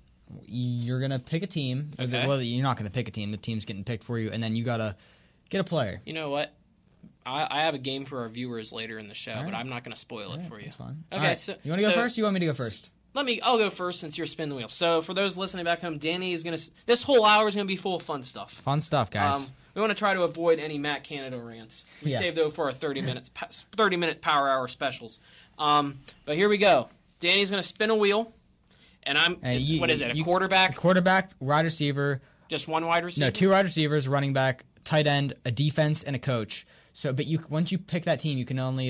you're going to pick a team. Okay. Well, you're not going to pick a team. The team's getting picked for you, and then you got to get a player. You know what? I have a game for our viewers later in the show, but I'm not going to spoil it for you. That's fine. Okay, right. so you want to go first, or you want me to go first? I'll go first since you're spinning the wheel. So for those listening back home, Danny is going to... This whole hour is going to be full of fun stuff. Fun stuff, guys. We want to try to avoid any Matt Canada rants. We saved those for our 30-minute power hour specials. But here we go. Danny's going to spin a wheel, and what is it, a quarterback? Quarterback, wide receiver. Just one wide receiver? No, 2 wide receivers, running back, tight end, a defense, and a coach. So, but once you pick that team, you can only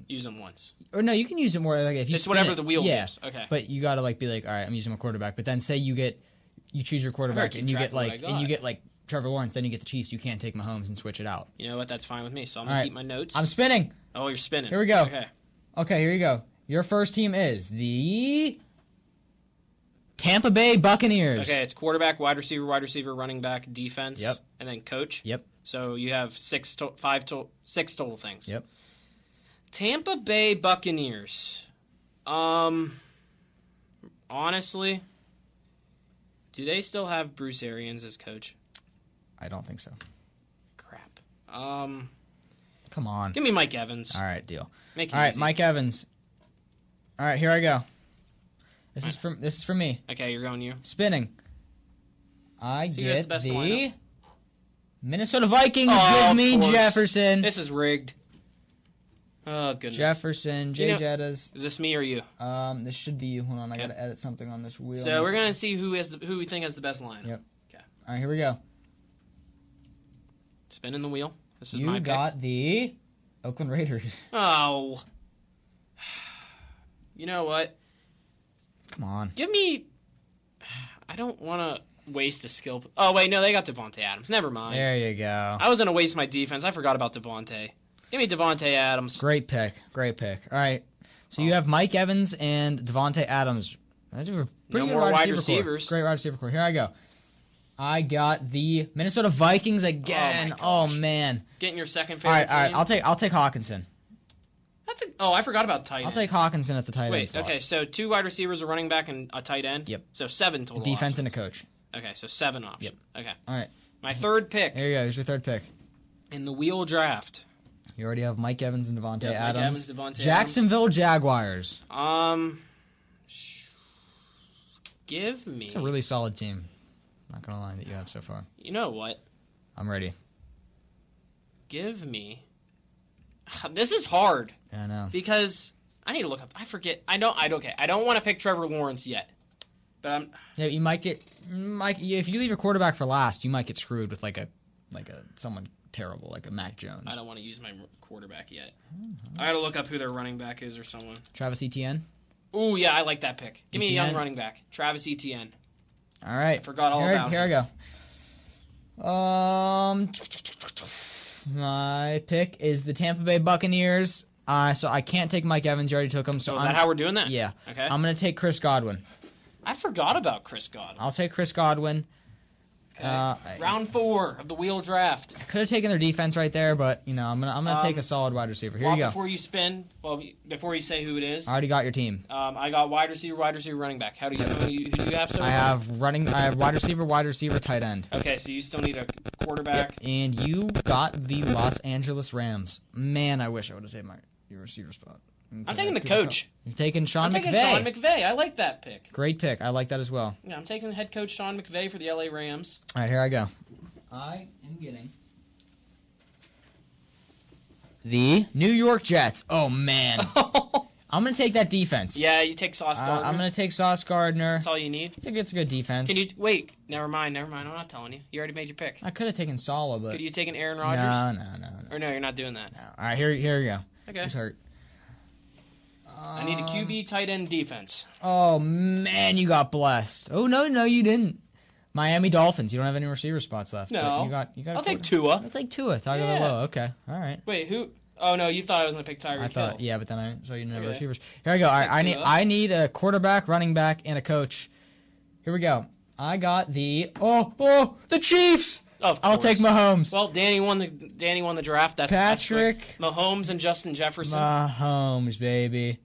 use them once. Or no, you can use it more. Like if you it's whatever the wheel gives. Okay. But you got to be like, all right, I'm using my quarterback. But then say you choose your quarterback and you get Trevor Lawrence, then you get the Chiefs. You can't take Mahomes and switch it out. You know what? That's fine with me. So I'm gonna keep my notes. I'm spinning. Oh, you're spinning. Here we go. Okay, here you go. Your first team is the Tampa Bay Buccaneers. Okay, it's quarterback, wide receiver, running back, defense, and then coach. Yep. So you have 6 total things. Yep. Tampa Bay Buccaneers. Honestly, do they still have Bruce Arians as coach? I don't think so. Crap. Come on. Give me Mike Evans. All right, deal. Make it all right, easy. Mike Evans. All right, here I go. This is from me. Okay, you're going you. Spinning. I get the lineup. Minnesota Vikings. Give me Jefferson. This is rigged. Oh goodness. Jefferson, Jettas. Is this me or you? This should be you. Hold on, I gotta edit something on this wheel. So we're gonna see who we think has the best line. Yep. Okay. All right, here we go. Spinning the wheel. This is you my pick. got the Oakland Raiders. Oh. You know what? Come on. Give me. I don't want to waste a skill. Oh wait, no, they got Devontae Adams. Never mind. There you go. I was gonna waste my defense. I forgot about Devontae. Give me Devontae Adams. Great pick. All right. So you have Mike Evans and Devontae Adams. That's a pretty good wide receivers. Great wide receiver core. Here I go. I got the Minnesota Vikings again. Oh man. Getting your second favorite team. All right. I'll take Hawkinson. I forgot about tight end. I'll take Hawkinson at the tight end slot. Okay, so 2 wide receivers, a running back, and a tight end? Yep. So 7 total defense options. and a coach. Okay, so 7 options. Yep. Okay. All right. My third pick. There you go. Here's your third pick. In the wheel draft. You already have Mike Evans and Devontae Adams. Mike Evans, Devontae Jacksonville Adams. Jaguars. Give me... It's a really solid team. Not going to lie that you have so far. You know what? I'm ready. Give me... This is hard. Yeah, I know. Because... I need to look up. I forget. I don't want to pick Trevor Lawrence yet. But I'm... Yeah, you might get... if you leave your quarterback for last, you might get screwed with like a someone terrible, like a Mac Jones. I don't want to use my quarterback yet. I got to look up who their running back is or someone. Travis Etienne? Ooh, yeah, I like that pick. Give me a young running back. Travis Etienne. All right. I forgot all about him. Here I go. My pick is the Tampa Bay Buccaneers. So I can't take Mike Evans. You already took him. So is that how we're doing that? Yeah. Okay. I'm going to take Chris Godwin. I forgot about Chris Godwin. I'll take Chris Godwin. Round 4 of the wheel draft. I could have taken their defense right there, but I'm gonna take a solid wide receiver. Here you go. Before you spin, before you say who it is, I already got your team. I got wide receiver, running back. Who do you have so far? I have wide receiver, tight end. Okay, so you still need a quarterback. Yep. And you got the Los Angeles Rams. Man, I wish I would have saved your receiver spot. I'm taking the coach. You're taking Sean McVay. I'm taking Sean McVay. I like that pick. Great pick. I like that as well. Yeah, I'm taking head coach Sean McVay for the LA Rams. All right, here I go. I am getting the New York Jets. Oh, man. I'm going to take that defense. Yeah, you take Sauce Gardner. I'm going to take Sauce Gardner. That's all you need? It's a good defense. Can you wait? Never mind. I'm not telling you. You already made your pick. I could have taken Saleh, but... Could you taken Aaron Rodgers? No. Or no, you're not doing that? No. All right, here we go. Okay. He's hurt. I need a QB, tight end, defense. Oh, man, you got blessed. Oh, no, you didn't. Miami Dolphins. You don't have any receiver spots left. No. You got I'll take Tua. I'll take Tua. Tagovailoa. Okay. All right. Wait, who? Oh, no, you thought I was going to pick Tyreek Hill. Yeah, but then I saw you didn't have receivers. Here I go. All right, I need a quarterback, running back, and a coach. Here we go. I got the Chiefs. Of course. I'll take Mahomes. Well, Danny won the draft. That's Patrick Mahomes and Justin Jefferson. Mahomes, baby.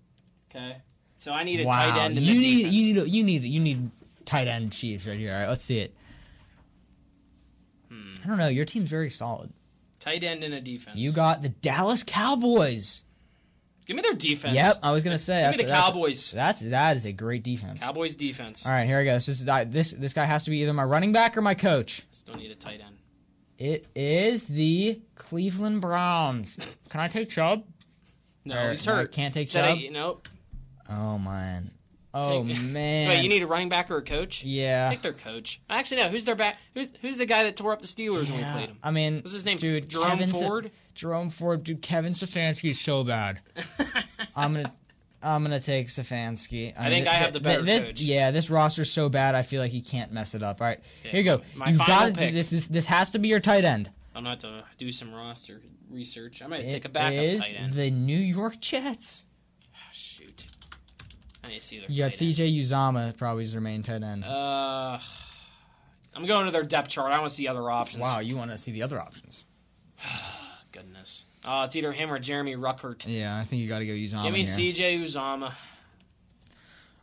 Okay. So I need a tight end in the defense. You need tight end Chiefs right here. All right, let's see it. I don't know. Your team's very solid. Tight end in a defense. You got the Dallas Cowboys. Give me their defense. Yep, I was gonna say. Give me the Cowboys. That is a great defense. Cowboys defense. All right, here I go. This guy has to be either my running back or my coach. Still need a tight end. It is the Cleveland Browns. Can I take Chubb? No, he's hurt. Can't take Chubb? Nope. Oh, man. Man. Wait, you need a running back or a coach? Yeah. Take their coach. Actually, no. Who's their back? Who's the guy that tore up the Steelers when we played him? I mean, what's his name? Dude, Jerome Ford. Jerome Ford. Dude, Kevin Stefanski is so bad. I'm gonna take Stefanski. I think I have the better coach. Yeah, this roster's so bad. I feel like he can't mess it up. All right, here you go. My final pick. This has to be your tight end. I'm going to have to do some roster research. I'm going to take a backup tight end. The New York Jets. Oh, shoot. I need to see their You got CJ Uzomah probably as their main tight end. I'm going to their depth chart. I want to see other options. Wow, you want to see the other options. Goodness. It's either him or Jeremy Ruckert. Yeah, I think you got to go Uzomah. Give me here. CJ Uzomah.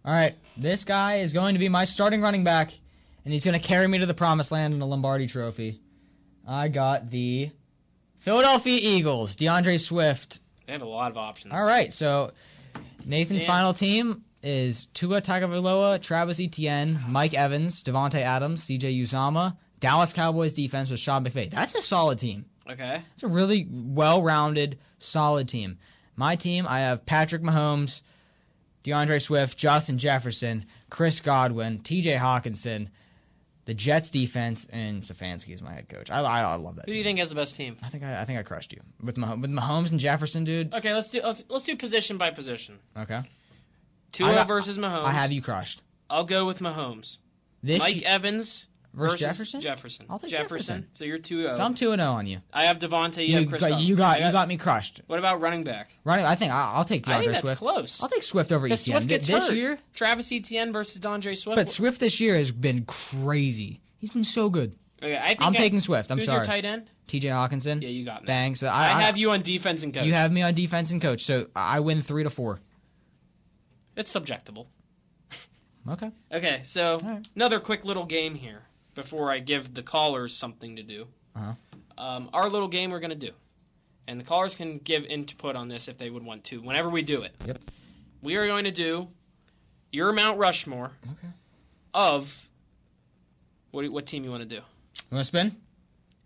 All right, this guy is going to be my starting running back, and he's going to carry me to the promised land in the Lombardi Trophy. I got the Philadelphia Eagles, DeAndre Swift. They have a lot of options. All right, so Nathan's final team is Tua Tagovailoa, Travis Etienne, Mike Evans, Devontae Adams, CJ Uzomah, Dallas Cowboys defense with Sean McVay. That's a solid team. Okay. It's a really well-rounded, solid team. My team, I have Patrick Mahomes, DeAndre Swift, Justin Jefferson, Chris Godwin, TJ Hawkinson, the Jets defense, and Stefanski is my head coach. I love that Who do you think has the best team? I think I crushed you. With Mahomes and Jefferson, dude. Okay, let's do position by position. Okay. Tua versus Mahomes. I have you crushed. I'll go with Mahomes. Mike Evans versus Jefferson. I'll take Jefferson. So you're 2-0. So I'm 2-0 on you. I have Devontae. You have Chris Godwin. You got me crushed. What about running back? I think I'll take DeAndre Swift. I think that's close. I'll take Swift over Etienne. Swift gets this hurt. year. Travis Etienne versus DeAndre Swift. But Swift this year has been crazy. He's been so good. Okay, I'm taking Swift. I'm sorry. Who's your tight end? TJ Hawkinson. Yeah, you got me. Thanks. I have you on defense and coach. You have me on defense and coach, so I win 3-4. It's subjectable. Okay. Okay, so another quick little game here before I give the callers something to do. Our little game we're going to do. And the callers can give input on this if they would want to, whenever we do it. Yep. We are going to do your Mount Rushmore of... What team you want to do? You want to spin?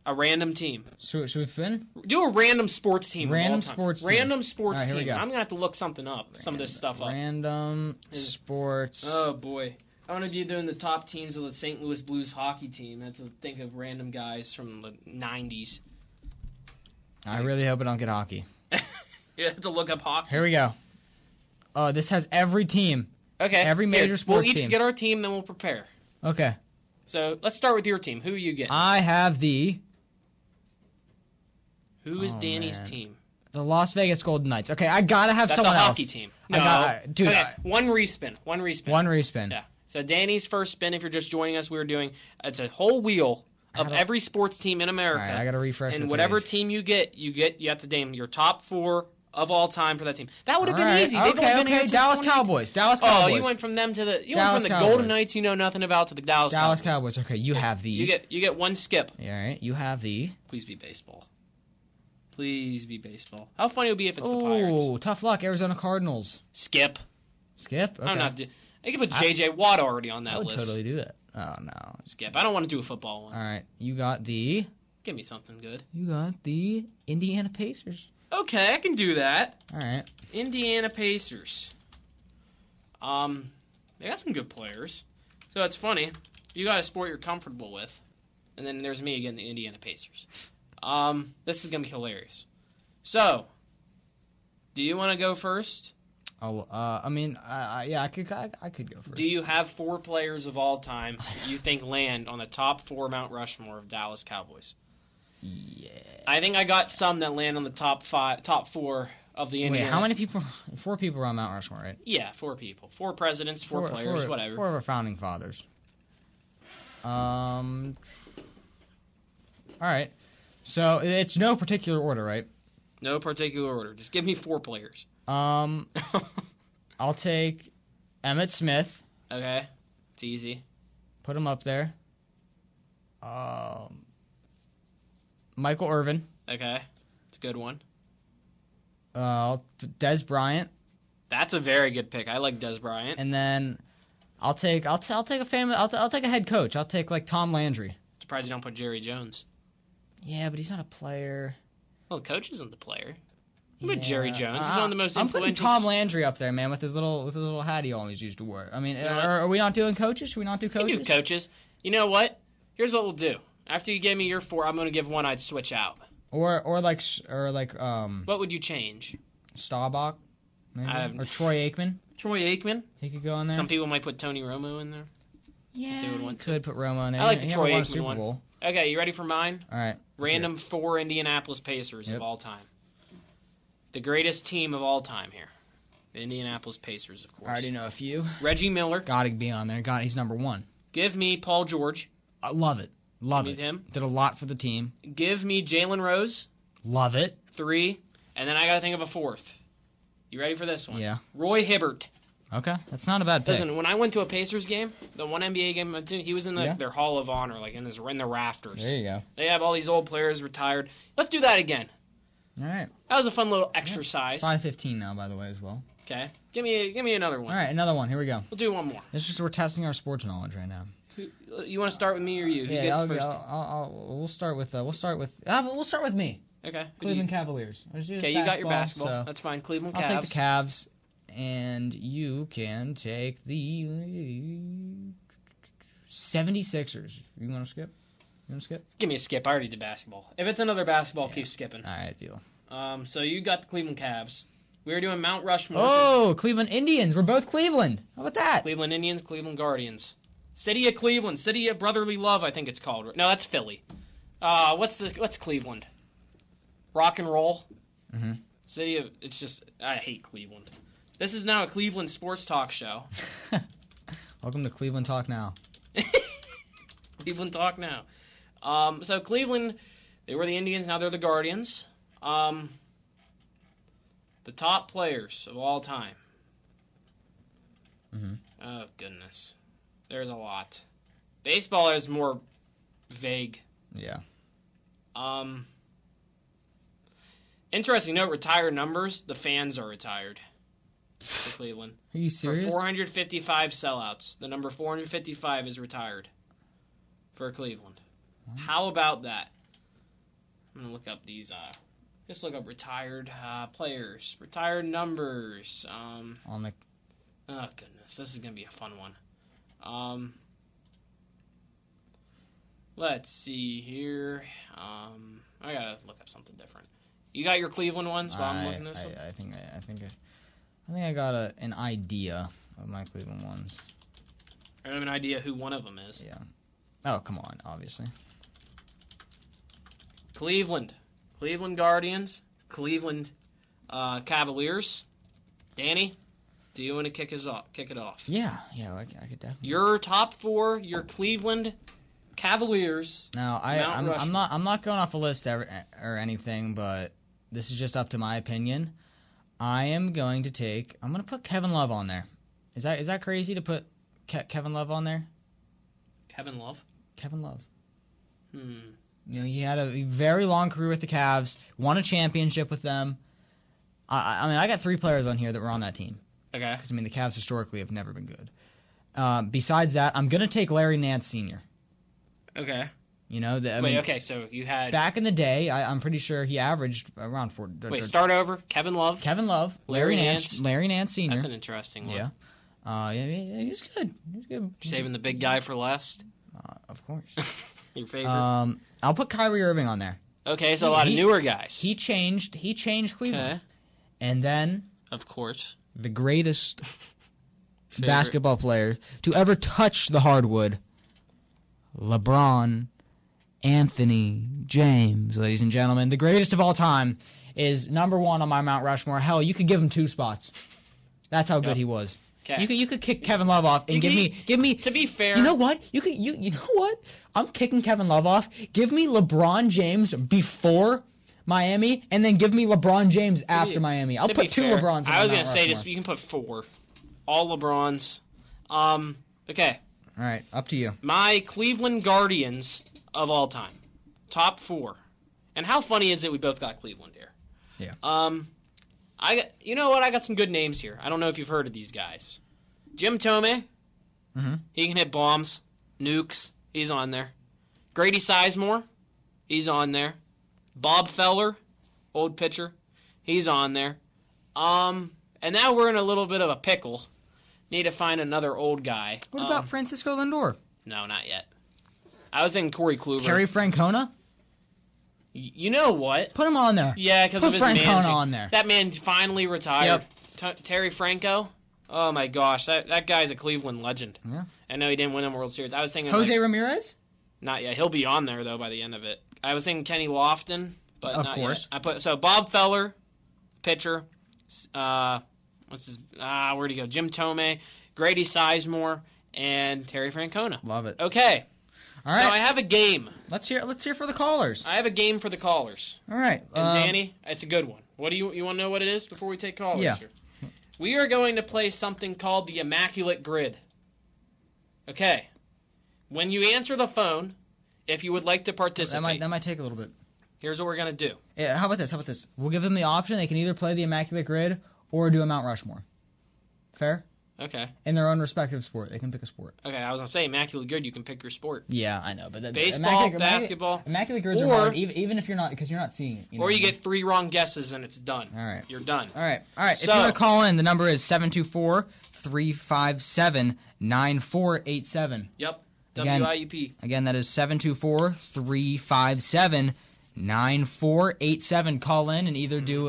A random team. Should we spin? Do a random sports team. Random sports team. Random sports team. I'm going to have to look something up. Some of this stuff up. Random sports. Oh, boy. I want to be doing the top teams of the St. Louis Blues hockey team. I have to think of random guys from the 90s. I really hope I don't get hockey. You have to look up hockey. Here we go. Oh, this has every team. Okay. Every major sports team. We'll each get our team, then we'll prepare. Okay. So let's start with your team. Who you get? I have the... Who is Danny's team? The Las Vegas Golden Knights. Okay, I got to have someone else. That's a hockey team. No. Dude. Okay, one respin. One respin. Yeah. So Danny's first spin, if you're just joining us, it's a whole wheel of every sports team in America. All right, I got to refresh. And the whatever page. team you have to name your top 4 of all time for that team. That would have been All right. easy. They've only been here since Dallas 2019. Cowboys. Dallas Oh, Cowboys. you went from them to the Dallas went from the Cowboys. Golden Knights you know nothing about to the Dallas Cowboys. Okay, you have the. You get one skip. All right, you have the. Please be baseball. Please be baseball. How funny it would be if it's the Pirates. Oh, tough luck, Arizona Cardinals. Skip. Skip. Okay. I'm not. I could put J.J. Watt already on that I would list. totally do that. Oh no. Skip. I don't want to do a football one. All right, you got the. Give me something good. You got the Indiana Pacers. Okay, I can do that. All right. Indiana Pacers. They got some good players. So it's funny. You got a sport you're comfortable with, and then there's me again, the Indiana Pacers. This is gonna be hilarious. So, do you want to go first? Oh, yeah, I could go first. Do you have 4 players of all time you think land on the top 4 Mount Rushmore of Dallas Cowboys? Yeah. I think I got some that land on the top 4 of the Indiana. Wait, how many people? 4 people are on Mount Rushmore, right? Yeah, 4 people. 4 presidents, 4 players, whatever. 4 of our founding fathers. All right. So it's no particular order, right? No particular order. Just give me 4 players. I'll take Emmitt Smith. Okay. It's easy. Put him up there. Michael Irvin. Okay. It's a good one. Dez Bryant. That's a very good pick. I like Dez Bryant. And then I'll take a head coach. I'll take like Tom Landry. Surprised you don't put Jerry Jones. Yeah, but he's not a player. Well, the coach isn't the player. But Jerry Jones. He's one of the most I'm putting influential. Tom Landry up there, man, with his little hat he always used to wear. I mean, are we not doing coaches? Should we not do coaches? We do coaches. You know what? Here's what we'll do. After you give me your 4, I'm going to give one I'd switch out. Or like What would you change? Staubach, maybe? Or Troy Aikman. Troy Aikman. He could go in there. Some people might put Tony Romo in there. Yeah, they would want could put Romo in there. I like the He Troy never won a Aikman Super one. Bowl. Okay, you ready for mine? All right. Random 4 Indianapolis Pacers of all time. The greatest team of all time here. The Indianapolis Pacers, of course. I already know a few. Reggie Miller. Got to be on there. He's number 1. Give me Paul George. I love it. Love Give it. him. Did a lot for the team. Give me Jalen Rose. Love it. 3. And then I got to think of a 4th. You ready for this one? Yeah. Roy Hibbert. Okay, that's not a bad pick. Listen, when I went to a Pacers game, the one NBA game I went to, he was in their Hall of Honor, like in the rafters. There you go. They have all these old players retired. Let's do that again. All right. That was a fun little exercise. It's 5:15 now, by the way, as well. Okay. Give me another one. All right, another one. Here we go. We'll do one more. It's just we're testing our sports knowledge right now. You want to start with me or you? Who gets first? We'll start with me. Okay. Cleveland Cavaliers. Okay, you got your basketball. So that's fine. Cleveland Cavs. I'll take the Cavs, and you can take the 76ers. You want to skip? Give me a skip. I already did basketball. If it's another basketball, keep skipping. All right, deal. So you got the Cleveland Cavs. We were doing Mount Rushmore. Oh, Cleveland Indians. We're both Cleveland. How about that? Cleveland Indians, Cleveland Guardians. City of Cleveland. City of Brotherly Love, I think it's called. No, that's Philly. What's Cleveland? Rock and roll? Mm-hmm. City of... It's just... I hate Cleveland. This is now a Cleveland sports talk show. Welcome to Cleveland Talk Now. Cleveland Talk Now. So Cleveland, they were the Indians, now they're the Guardians. The top players of all time. Mm-hmm. Oh, goodness. There's a lot. Baseball is more vague. Yeah. Interesting note, retired numbers, the fans are retired for Cleveland. Are you serious? For 455 sellouts. The number 455 is retired for Cleveland. How about that? I'm going to look up these... just look up retired players. Retired numbers. On the... Oh, goodness. This is going to be a fun one. Let's see here. I got to look up something different. You got your Cleveland ones while I'm looking this up? I think I got an idea of my Cleveland ones. I have an idea who one of them is. Yeah. Oh, come on, obviously. Cleveland Guardians, Cleveland Cavaliers. Danny, do you want to kick it off? Yeah, I could definitely. Your top 4, your Cleveland Cavaliers. Now, I'm not going off a list or anything, but this is just up to my opinion. I'm going to put Kevin Love on there. Is that crazy to put Kevin Love on there? Kevin Love. You know, he had a very long career with the Cavs, won a championship with them. I mean, I got 3 players on here that were on that team. Okay. Because, I mean, the Cavs historically have never been good. Besides that, I'm going to take Larry Nance Sr. Okay. You know, okay, so you had... Back in the day, I'm pretty sure he averaged around 4... Wait, start over. Kevin Love, Larry Nance Sr. That's an interesting one. Yeah. Yeah, he was good. Saving the big guy for last? Of course. Your favorite? I'll put Kyrie Irving on there. Okay, so a lot of newer guys. He changed Cleveland. Okay. And then... Of course. The greatest basketball player to ever touch the hardwood, LeBron Anthony James, ladies and gentlemen. The greatest of all time is number 1 on my Mount Rushmore. Hell, you could give him 2 spots. That's how good he was. Okay. You could kick Kevin Love off and give me. To be fair, you know what? You know what? I'm kicking Kevin Love off. Give me LeBron James before Miami, and then give me LeBron James after Miami. I'll put 2 LeBrons. I was gonna say just you can put 4, all LeBrons. Okay. All right, up to you. My Cleveland Guardians of all time, top 4. And how funny is it we both got Cleveland here? Yeah. You know what? I got some good names here. I don't know if you've heard of these guys. Jim Thome. Mm-hmm. He can hit bombs, nukes. He's on there. Grady Sizemore. He's on there. Bob Feller, old pitcher. He's on there. And now we're in a little bit of a pickle. Need to find another old guy. What about Francisco Lindor? No, not yet. I was thinking Corey Kluber. Terry Francona? You know what? Put him on there. Yeah, because of his Francona managing. on there. That man finally retired. Yep. Terry Franco? Oh, my gosh. That guy's a Cleveland legend. Yeah. I know he didn't win a World Series. I was thinking Jose Ramirez? Not yet. He'll be on there, though, by the end of it. I was thinking Kenny Lofton, but of not course. Yet. So Bob Feller, pitcher. Where'd he go? Jim Thome, Grady Sizemore, and Terry Francona. Love it. Okay. All right. So I have a game. Let's hear for the callers. I have a game for the callers. All right. And Danny, it's a good one. What do you want to know what it is before we take callers Yeah. here? We are going to play something called the Immaculate Grid. Okay. When you answer the phone, if you would like to participate. That might take a little bit. Here's what we're going to do. Yeah, how about this? We'll give them the option. They can either play the Immaculate Grid or do a Mount Rushmore. Fair? Okay. In their own respective sport. They can pick a sport. Okay, I was going to say Immaculate Grid, you can pick your sport. Yeah, I know. But baseball, basketball. Immaculate Grids are hard, even if you're not, because you're not seeing it. Or you get 3 wrong guesses and it's done. All right. You're done. All right. So, if you want to call in, the number is 724-357-9487. Yep. WIUP. Again, that is 724-357-9487. Call in and either do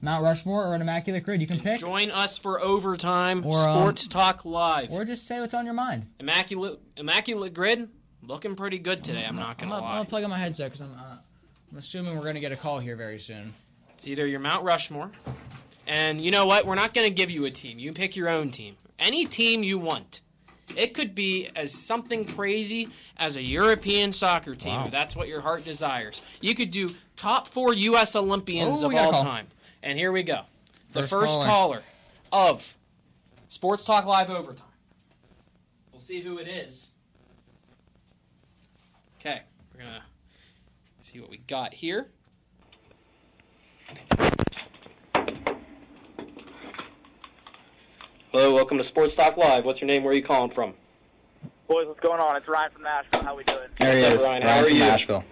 Mount Rushmore or an Immaculate Grid. You can pick. Join us for Overtime or, Sports Talk Live. Or just say what's on your mind. Immaculate Grid, looking pretty good today, I'm not going to lie. I'm going to plug in my headset because I'm assuming we're going to get a call here very soon. It's either your Mount Rushmore, and you know what? We're not going to give you a team. You can pick your own team. Any team you want. It could be as something crazy as a European soccer team, if that's what your heart desires. You could do top 4 U.S. Olympians of all time. And here we go. The first caller of Sports Talk Live Overtime. We'll see who it is. Okay, we're going to see what we got here. Hello, welcome to Sports Talk Live. What's your name? Where are you calling from? Boys, what's going on? It's Ryan from Nashville. How we doing? There he is. Ryan, how are you? Nashville.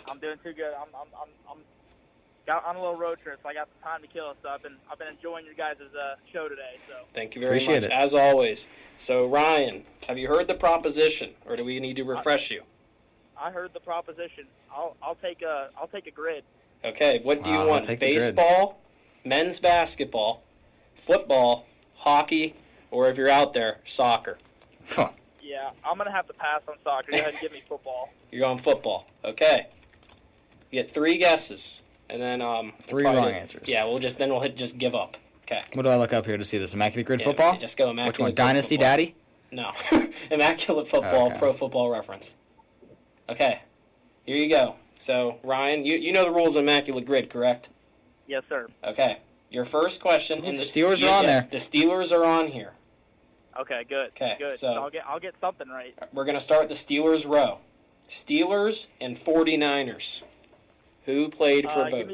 I'm doing too good. I'm got on a little road trip, so I got some time to kill. So I've been enjoying your guys' show today. So thank you very much, as always. So Ryan, have you heard the proposition, or do we need to refresh you? I heard the proposition. I'll take a grid. Okay, what do you want? Baseball, men's basketball, football, hockey, or if you're out there, soccer? Huh. Yeah, I'm gonna have to pass on soccer. Go ahead and give me football. You're going football. Okay. You get 3 guesses, and then 3 wrong answers. Yeah, we'll just give up. Okay. What do I look up here to see this? Immaculate Grid football? Just go Immaculate Which one? Grid Dynasty football. Daddy? No. Immaculate Football, Okay. Pro Football Reference. Okay. Here you go. So, Ryan, you know the rules of Immaculate Grid, correct? Yes, sir. Okay. Your first question. The Steelers are on there. The Steelers are on here. Okay, good. Okay, Good. so- I'll get something right. We're going to start the Steelers row. Steelers and 49ers. Who played for both?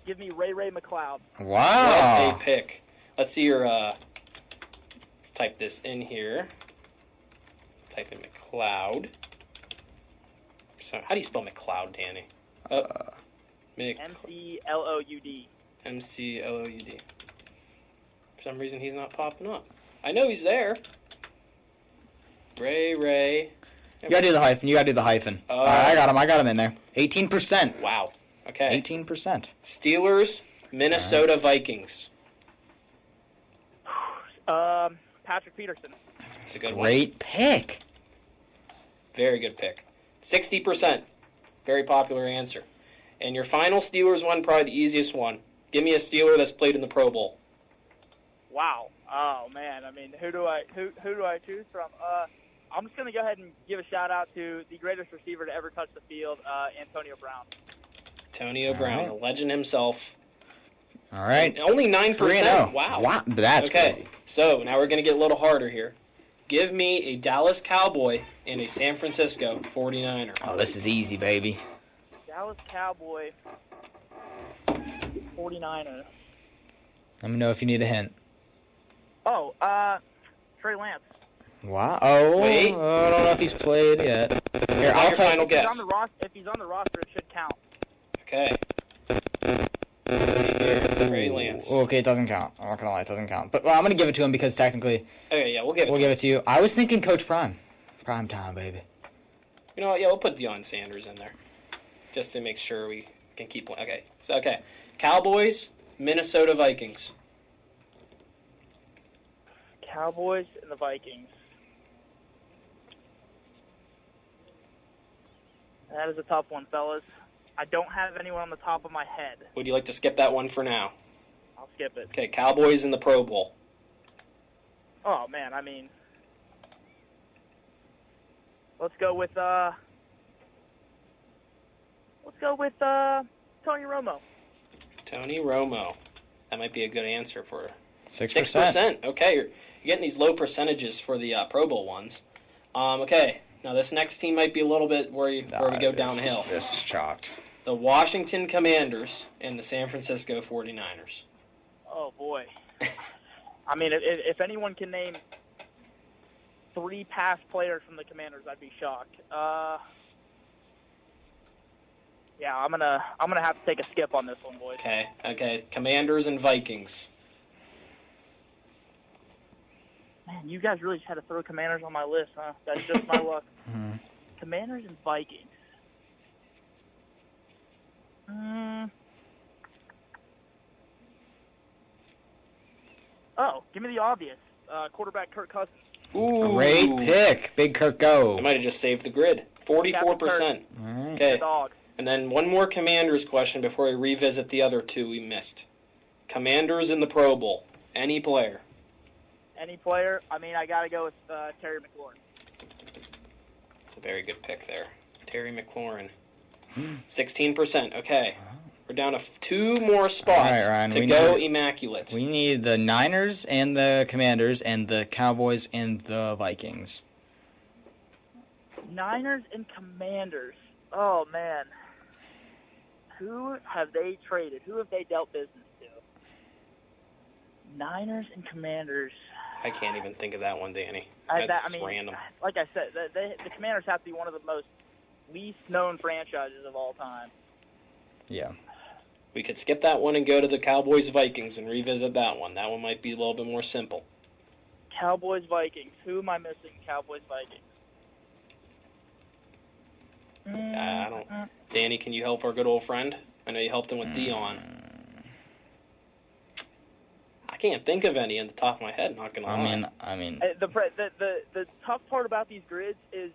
Give me Ray McLeod. Wow. What a pick. Let's see your, let's type this in here. Type in McLeod. So, how do you spell McLeod, Danny? McLeod. McLeod. For some reason, he's not popping up. I know he's there. Ray. You gotta do the hyphen. I got him in there. 18%. Wow. Okay. 18%. Steelers, Minnesota Vikings. Patrick Peterson. That's a good one. Great pick. Very good pick. 60%. Very popular answer. And your final Steelers one, probably the easiest one. Give me a Steeler that's played in the Pro Bowl. Wow. Oh man. I mean, who do I choose from? I'm just gonna go ahead and give a shout out to the greatest receiver to ever touch the field, Antonio Brown. Antonio Brown, the legend himself. All right. And only 9%. 3-0. Wow. That's okay. crazy. So now we're going to get a little harder here. Give me a Dallas Cowboy and a San Francisco 49er. Oh, this is easy, baby. Dallas Cowboy, 49er. Let me know if you need a hint. Oh, Trey Lance. Wow. Oh, Wait. I don't know if he's played yet. Here, I'll I'll your tell final If he's guess. on the roster, it should count. Okay. Let's see here. Trey Lance. Okay, it doesn't count. I'm not gonna lie, it doesn't count. But I'm gonna give it to him because technically, Okay, yeah, we'll give it to you. I was thinking Coach Prime. Prime time, baby. You know what? Yeah, we'll put Deion Sanders in there. Just to make sure we can keep playing. Okay. So, okay. Cowboys, Minnesota Vikings. Cowboys and the Vikings. That is a tough one, fellas. I don't have anyone on the top of my head. Would you like to skip that one for now? I'll skip it. Okay, Cowboys in the Pro Bowl. Oh man, I mean, let's go with Tony Romo. Tony Romo. That might be a good answer for 6%. Okay, you're getting these low percentages for the Pro Bowl ones. Okay, now this next team might be a little bit where we go downhill. This is chalked. The Washington Commanders and the San Francisco 49ers. Oh boy. I mean, if anyone can name 3 past players from the Commanders, I'd be shocked. Yeah, I'm gonna have to take a skip on this one, boys. Okay. Commanders and Vikings. Man, you guys really just had to throw Commanders on my list, huh? That's just my luck. Commanders and Vikings. Oh, give me the obvious. Quarterback Kirk Cousins. Ooh. Great pick. Big Kirk go. I might have just saved the grid. 44%. Okay. The dog. And then one more Commanders question before we revisit the other two we missed. Commanders in the Pro Bowl. Any player. Any player? I mean, I got to go with Terry McLaurin. That's a very good pick there. Terry McLaurin. 16%. Okay. We're down to 2 more spots All right, Ryan, to we go need- immaculate. We need the Niners and the Commanders and the Cowboys and the Vikings. Niners and Commanders. Oh, man. Who have they traded? Who have they dealt business to? Niners and Commanders. I can't even think of that one, Danny. I That's mean, random. like I said, the Commanders have to be one of the most least known franchises of all time. Yeah. We could skip that one and go to the Cowboys-Vikings and revisit that one. That one might be a little bit more simple. Cowboys-Vikings. Who am I missing? Cowboys-Vikings. I don't. Danny, can you help our good old friend? I know you helped him with Dion. I can't think of any on the top of my head. Not gonna lie. I mean. The tough part about these grids is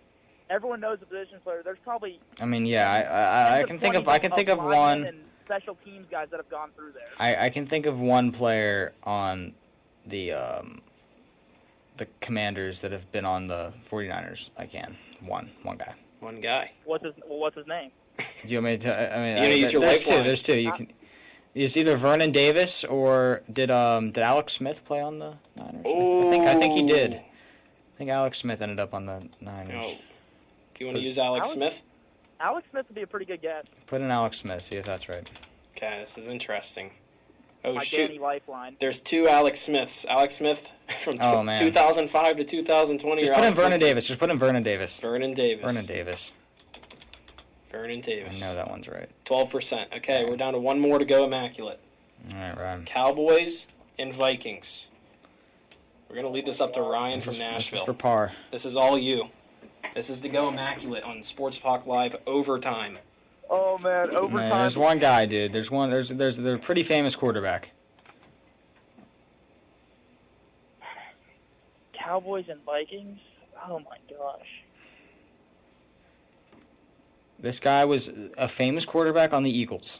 everyone knows the position player. There's probably. I mean, yeah. I can think of linemen one. And special teams guys that have gone through there. I can think of one player on the the Commanders that have been on the 49ers. I can. One guy. One guy. What's his name? Do you want me to? I mean, You gotta use your lifeline. There's two. You can. It's either Vernon Davis or did Alex Smith play on the Niners? I think he did. I think Alex Smith ended up on the Niners. Oh. Do you want to use Alex Smith? Alex Smith would be a pretty good guess. Put in Alex Smith. See if that's right. Okay, this is interesting. Oh, My shoot. Danny lifeline. There's two Alex Smiths. Alex Smith from 2005 to 2020. Just put in Vernon Davis. Just put in Vernon Davis. Vernon Davis. Vernon Davis. Vernon Davis. I know that one's right. 12%. Okay, we're down to one more to go, Immaculate. All right, Ryan. Cowboys and Vikings. We're going to lead this up to Ryan from Nashville. This is for par. This is all you. This is the Go Immaculate on Sports Talk Live Overtime. Oh, man, overtime. Man, there's one guy, dude. There's a pretty famous quarterback. Cowboys and Vikings? Oh, my gosh. This guy was a famous quarterback on the Eagles.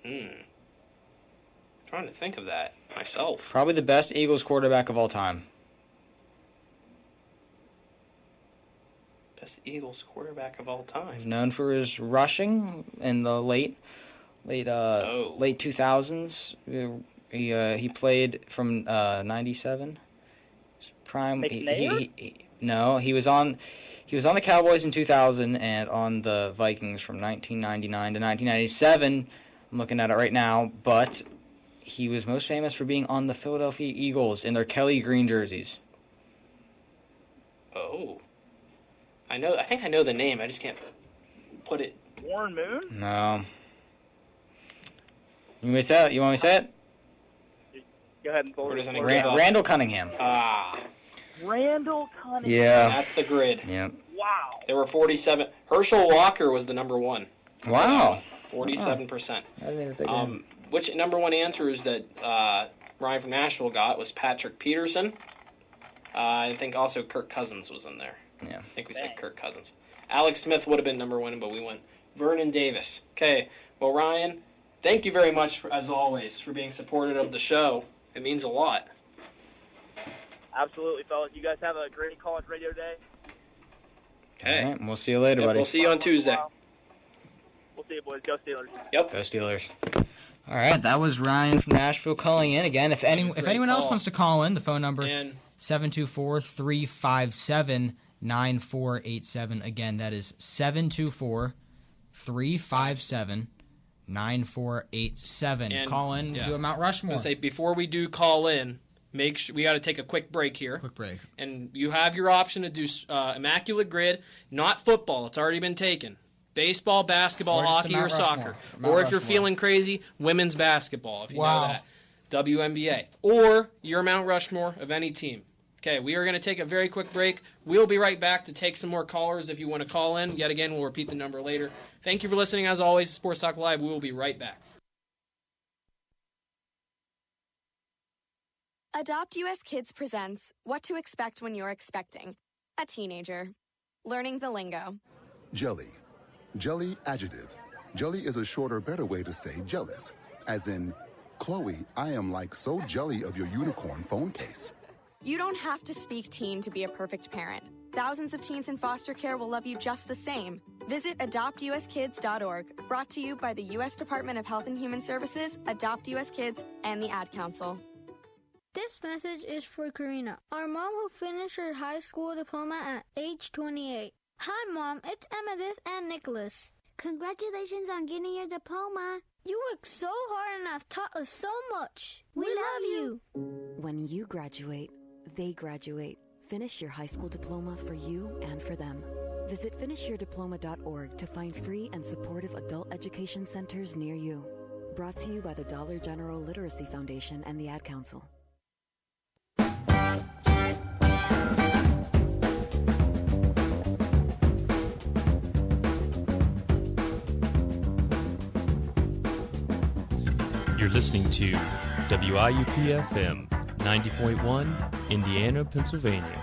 Trying to think of that myself. Probably the best Eagles quarterback of all time. Best Eagles quarterback of all time. He's known for his rushing in the late 2000s. He played from 97. His prime. No, he was on the Cowboys in 2000 and on the Vikings from 1999 to 1997. I'm looking at it right now, but he was most famous for being on the Philadelphia Eagles in their Kelly green jerseys. Oh. I think I know the name. I just can't put it. Warren Moon? No. You want me to say it? Go ahead and pull it. Randall Cunningham. Randall Cunningham. Yeah. That's the grid. Yep. Wow. There were 47. Herschel Walker was the number one. Wow. 47%. Oh. Which number one answers that Ryan from Nashville got was Patrick Peterson. I think also Kirk Cousins was in there. Yeah. I think we said Kirk Cousins. Alex Smith would have been number one, but we went Vernon Davis. Okay. Well, Ryan, thank you very much, as always, for being supportive of the show. It means a lot. Absolutely, fellas. You guys have a great college radio day. Okay. All right, we'll see you later, buddy. We'll see you on Tuesday. We'll see you, boys. Go Steelers. Yep. Go Steelers. All right, that was Ryan from Nashville calling in again. If anyone else wants to call in, the phone number 724-357-9487. Again, that is 724-357-9487. Call in, do a Mount Rushmore. I say before we do call in, make sure we got to take a quick break here. Quick break. And you have your option to do Immaculate Grid, not football. It's already been taken. Baseball, basketball, hockey, or soccer. Or if you're feeling crazy, women's basketball, if you know that. WNBA. Or your Mount Rushmore of any team. Okay, we are going to take a very quick break. We'll be right back to take some more callers if you want to call in. Yet again, we'll repeat the number later. Thank you for listening. As always, Sports Talk Live. We will be right back. Adopt US Kids presents What to Expect When You're Expecting a Teenager. Learning the lingo. Jelly. Jelly adjective. Jelly is a shorter, better way to say jealous. As in, Chloe, I am like so jelly of your unicorn phone case. You don't have to speak teen to be a perfect parent. Thousands of teens in foster care will love you just the same. Visit adoptuskids.org. Brought to you by the U.S. Department of Health and Human Services, Adopt US Kids, and the Ad Council. This message is for Karina, our mom who finished her high school diploma at age 28. Hi, Mom. It's Emmettith and Nicholas. Congratulations on getting your diploma. You worked so hard and have taught us so much. We love you. When you graduate, they graduate. Finish your high school diploma for you and for them. Visit finishyourdiploma.org to find free and supportive adult education centers near you. Brought to you by the Dollar General Literacy Foundation and the Ad Council. You're listening to WIUP-FM 90.1, Indiana, Pennsylvania.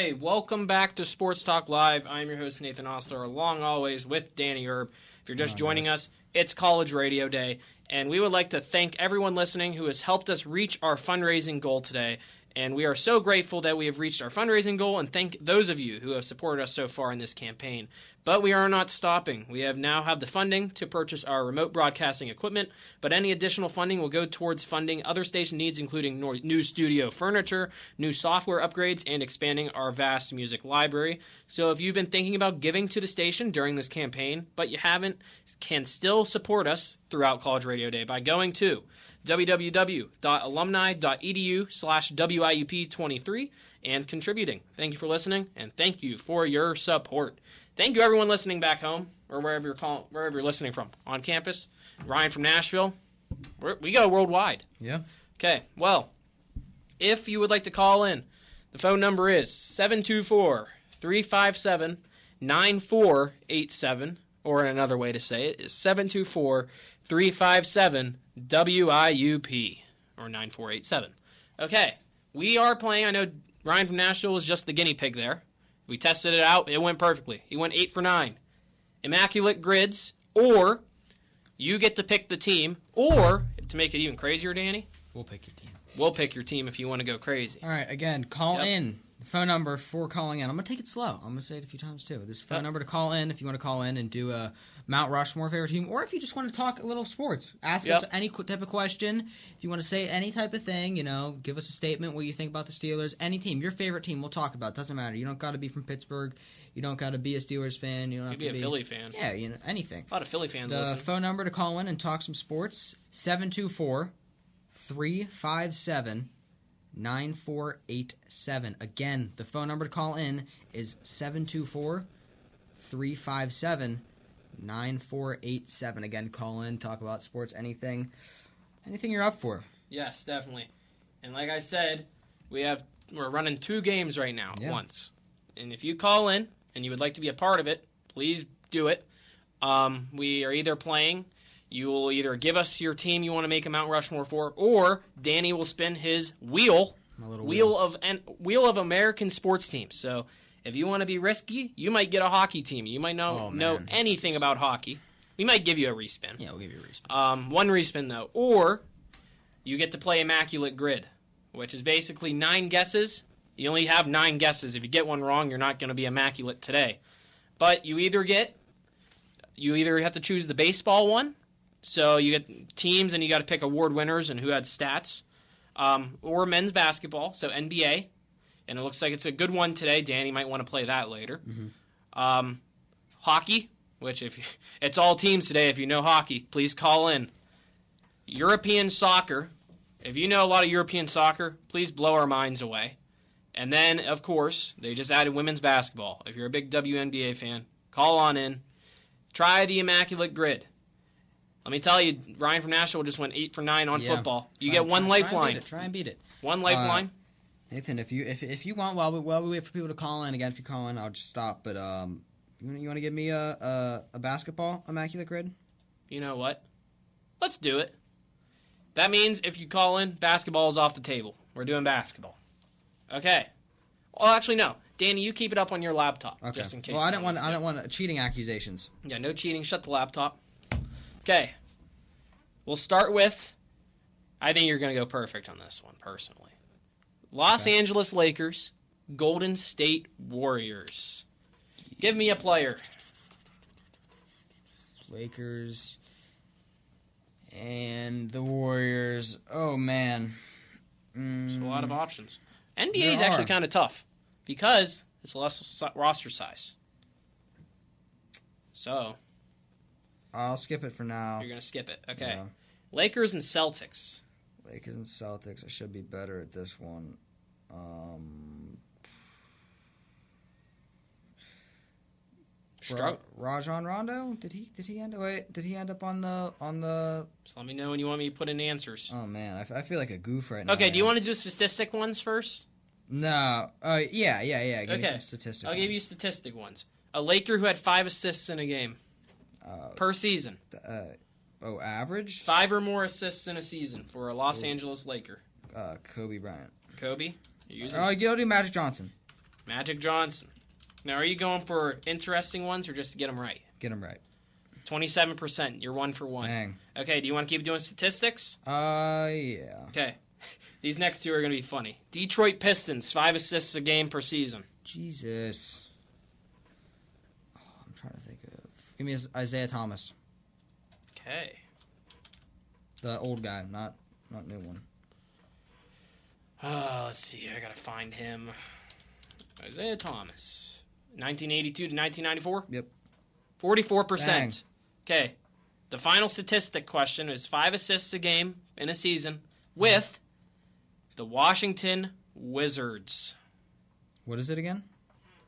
Okay, welcome back to Sports Talk Live. I'm your host, Nathan Ostler, along always with Danny Erb. If you're just joining us, it's College Radio Day, and we would like to thank everyone listening who has helped us reach our fundraising goal today. And we are so grateful that we have reached our fundraising goal, and thank those of you who have supported us so far in this campaign. But we are not stopping. We now have the funding to purchase our remote broadcasting equipment, but any additional funding will go towards funding other station needs, including new studio furniture, new software upgrades, and expanding our vast music library. So if you've been thinking about giving to the station during this campaign, but you haven't, can still support us throughout College Radio Day by going to www.alumni.edu/WIUP23 and contributing. Thank you for listening, and thank you for your support. Thank you, everyone listening back home or wherever you're listening from on campus. Ryan from Nashville. We go worldwide. Yeah. Okay. Well, if you would like to call in, the phone number is 724-357-9487, or another way to say it is 724-357-WIUP, or 9487. Okay, we are playing. I know Ryan from Nashville was just the guinea pig there. We tested it out. It went perfectly. He went 8 for 9. Immaculate grids, or you get to pick the team, or, to make it even crazier, Danny, We'll pick your team. We'll pick your team if you want to go crazy. All right, again, call in. The phone number for calling in. I'm going to take it slow. I'm going to say it a few times, too. This phone number to call in if you want to call in and do a Mount Rushmore favorite team, or if you just want to talk a little sports. Ask us any type of question. If you want to say any type of thing, give us a statement, what you think about the Steelers. Any team. Your favorite team, we'll talk about. Doesn't matter. You don't got to be from Pittsburgh. You don't got to be a Steelers fan. You don't have to be a Philly fan. Yeah, anything. A lot of Philly fans The listen. phone number to call in and talk some sports, 724-357-9487. Again, the phone number to call in is 724-357-9487. Again, call in, talk about sports, anything you're up for. Yes, definitely. And like I said, we're running 2 games right now at once. And if you call in and you would like to be a part of it, please do it. We are either playing. You will either give us your team you want to make a Mount Rushmore for, or Danny will spin his wheel of American sports teams. So if you want to be risky, you might get a hockey team. You might not know anything about hockey. We might give you a respin. Yeah, we'll give you a respin. One respin, though. Or you get to play Immaculate Grid, which is basically 9 guesses. You only have 9 guesses. If you get one wrong, you're not going to be immaculate today. But you either have to choose the baseball one. So you get teams, and you got to pick award winners and who had stats, or men's basketball, so NBA, and it looks like it's a good one today. Danny might want to play that later. Mm-hmm. Hockey, which it's all teams today. If you know hockey, please call in. European soccer. If you know a lot of European soccer, please blow our minds away. And then, of course, they just added women's basketball. If you're a big WNBA fan, call on in. Try the Immaculate Grid. Let me tell you, Ryan from Nashville just went 8 for 9 on football. You get one lifeline. Try and beat it. One lifeline. Nathan, if you want, while we wait for people to call in, again, if you call in, I'll just stop. But you want to give me a basketball Immaculate Grid? You know what? Let's do it. That means if you call in, basketball is off the table. We're doing basketball. Okay. Well, actually, no. Danny, you keep it up on your laptop, just in case. Well, I don't want cheating accusations. Yeah, no cheating. Shut the laptop. Okay. We'll start with, I think you're going to go perfect on this one, personally. Los Angeles Lakers, Golden State Warriors. Give me a player. Lakers and the Warriors. Oh, man. There's a lot of options. NBA is actually kind of tough because it's less roster size. So I'll skip it for now. You're going to skip it. Okay. Yeah. Lakers and Celtics. Lakers and Celtics. I should be better at this one. Rajon Rondo? Did he end up on the? Just let me know when you want me to put in answers. Oh man, I feel like a goof right now. Okay, do you want to do statistic ones first? No. Yeah. Give me some statistic I'll give you statistic ones. A Laker who had 5 assists in a game per season. Average? 5 or more assists in a season for a Los Angeles Laker. Kobe Bryant. Kobe? I'll do Magic Johnson. Magic Johnson. Now, are you going for interesting ones or just to get them right? Get them right. 27%. You're 1 for 1. Dang. Okay, do you want to keep doing statistics? Yeah. Okay. These next two are going to be funny. Detroit Pistons, 5 assists a game per season. Jesus. Oh, I'm trying to think of... Give me Isaiah Thomas. Okay. The old guy, not new one. Let's see. I got to find him. Isaiah Thomas. 1982 to 1994? Yep. 44%. Dang. Okay. The final statistic question is 5 assists a game in a season with the Washington Wizards. What is it again?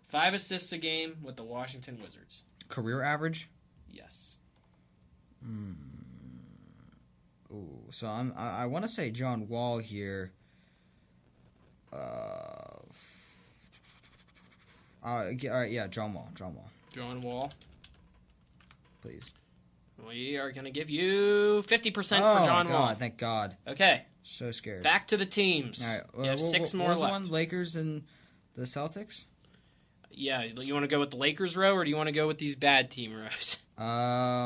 5 assists a game with the Washington Wizards. Career average? Yes. Ooh, so I want to say John Wall here. All right, yeah, John Wall. John Wall. Please. We are going to give you 50% for John Wall. Wall. Thank God. Okay. So scared. Back to the teams. All right. You have 6 more left. One? Lakers and the Celtics? Yeah, you want to go with the Lakers row, or do you want to go with these bad team rows?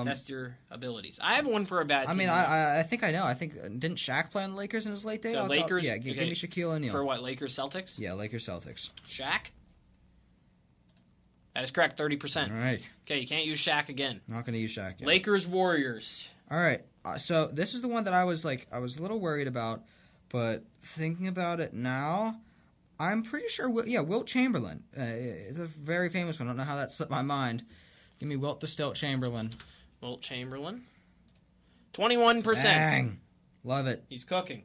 Test your abilities. I have one for a bad team. I mean, I think I know. I think didn't Shaq play on the Lakers in his late days? So Lakers. Yeah, give me Shaquille O'Neal. For what? Lakers Celtics? Yeah, Lakers Celtics. Shaq. That is correct. 30%. All right. Okay, you can't use Shaq again. Not going to use Shaq. Yet. Lakers Warriors. All right. So this is the one that I was a little worried about, but thinking about it now, I'm pretty sure. Wilt Chamberlain is a very famous one. I don't know how that slipped my mind. Give me Wilt the Stilt Chamberlain. Wilt Chamberlain. 21%. Dang. Love it. He's cooking.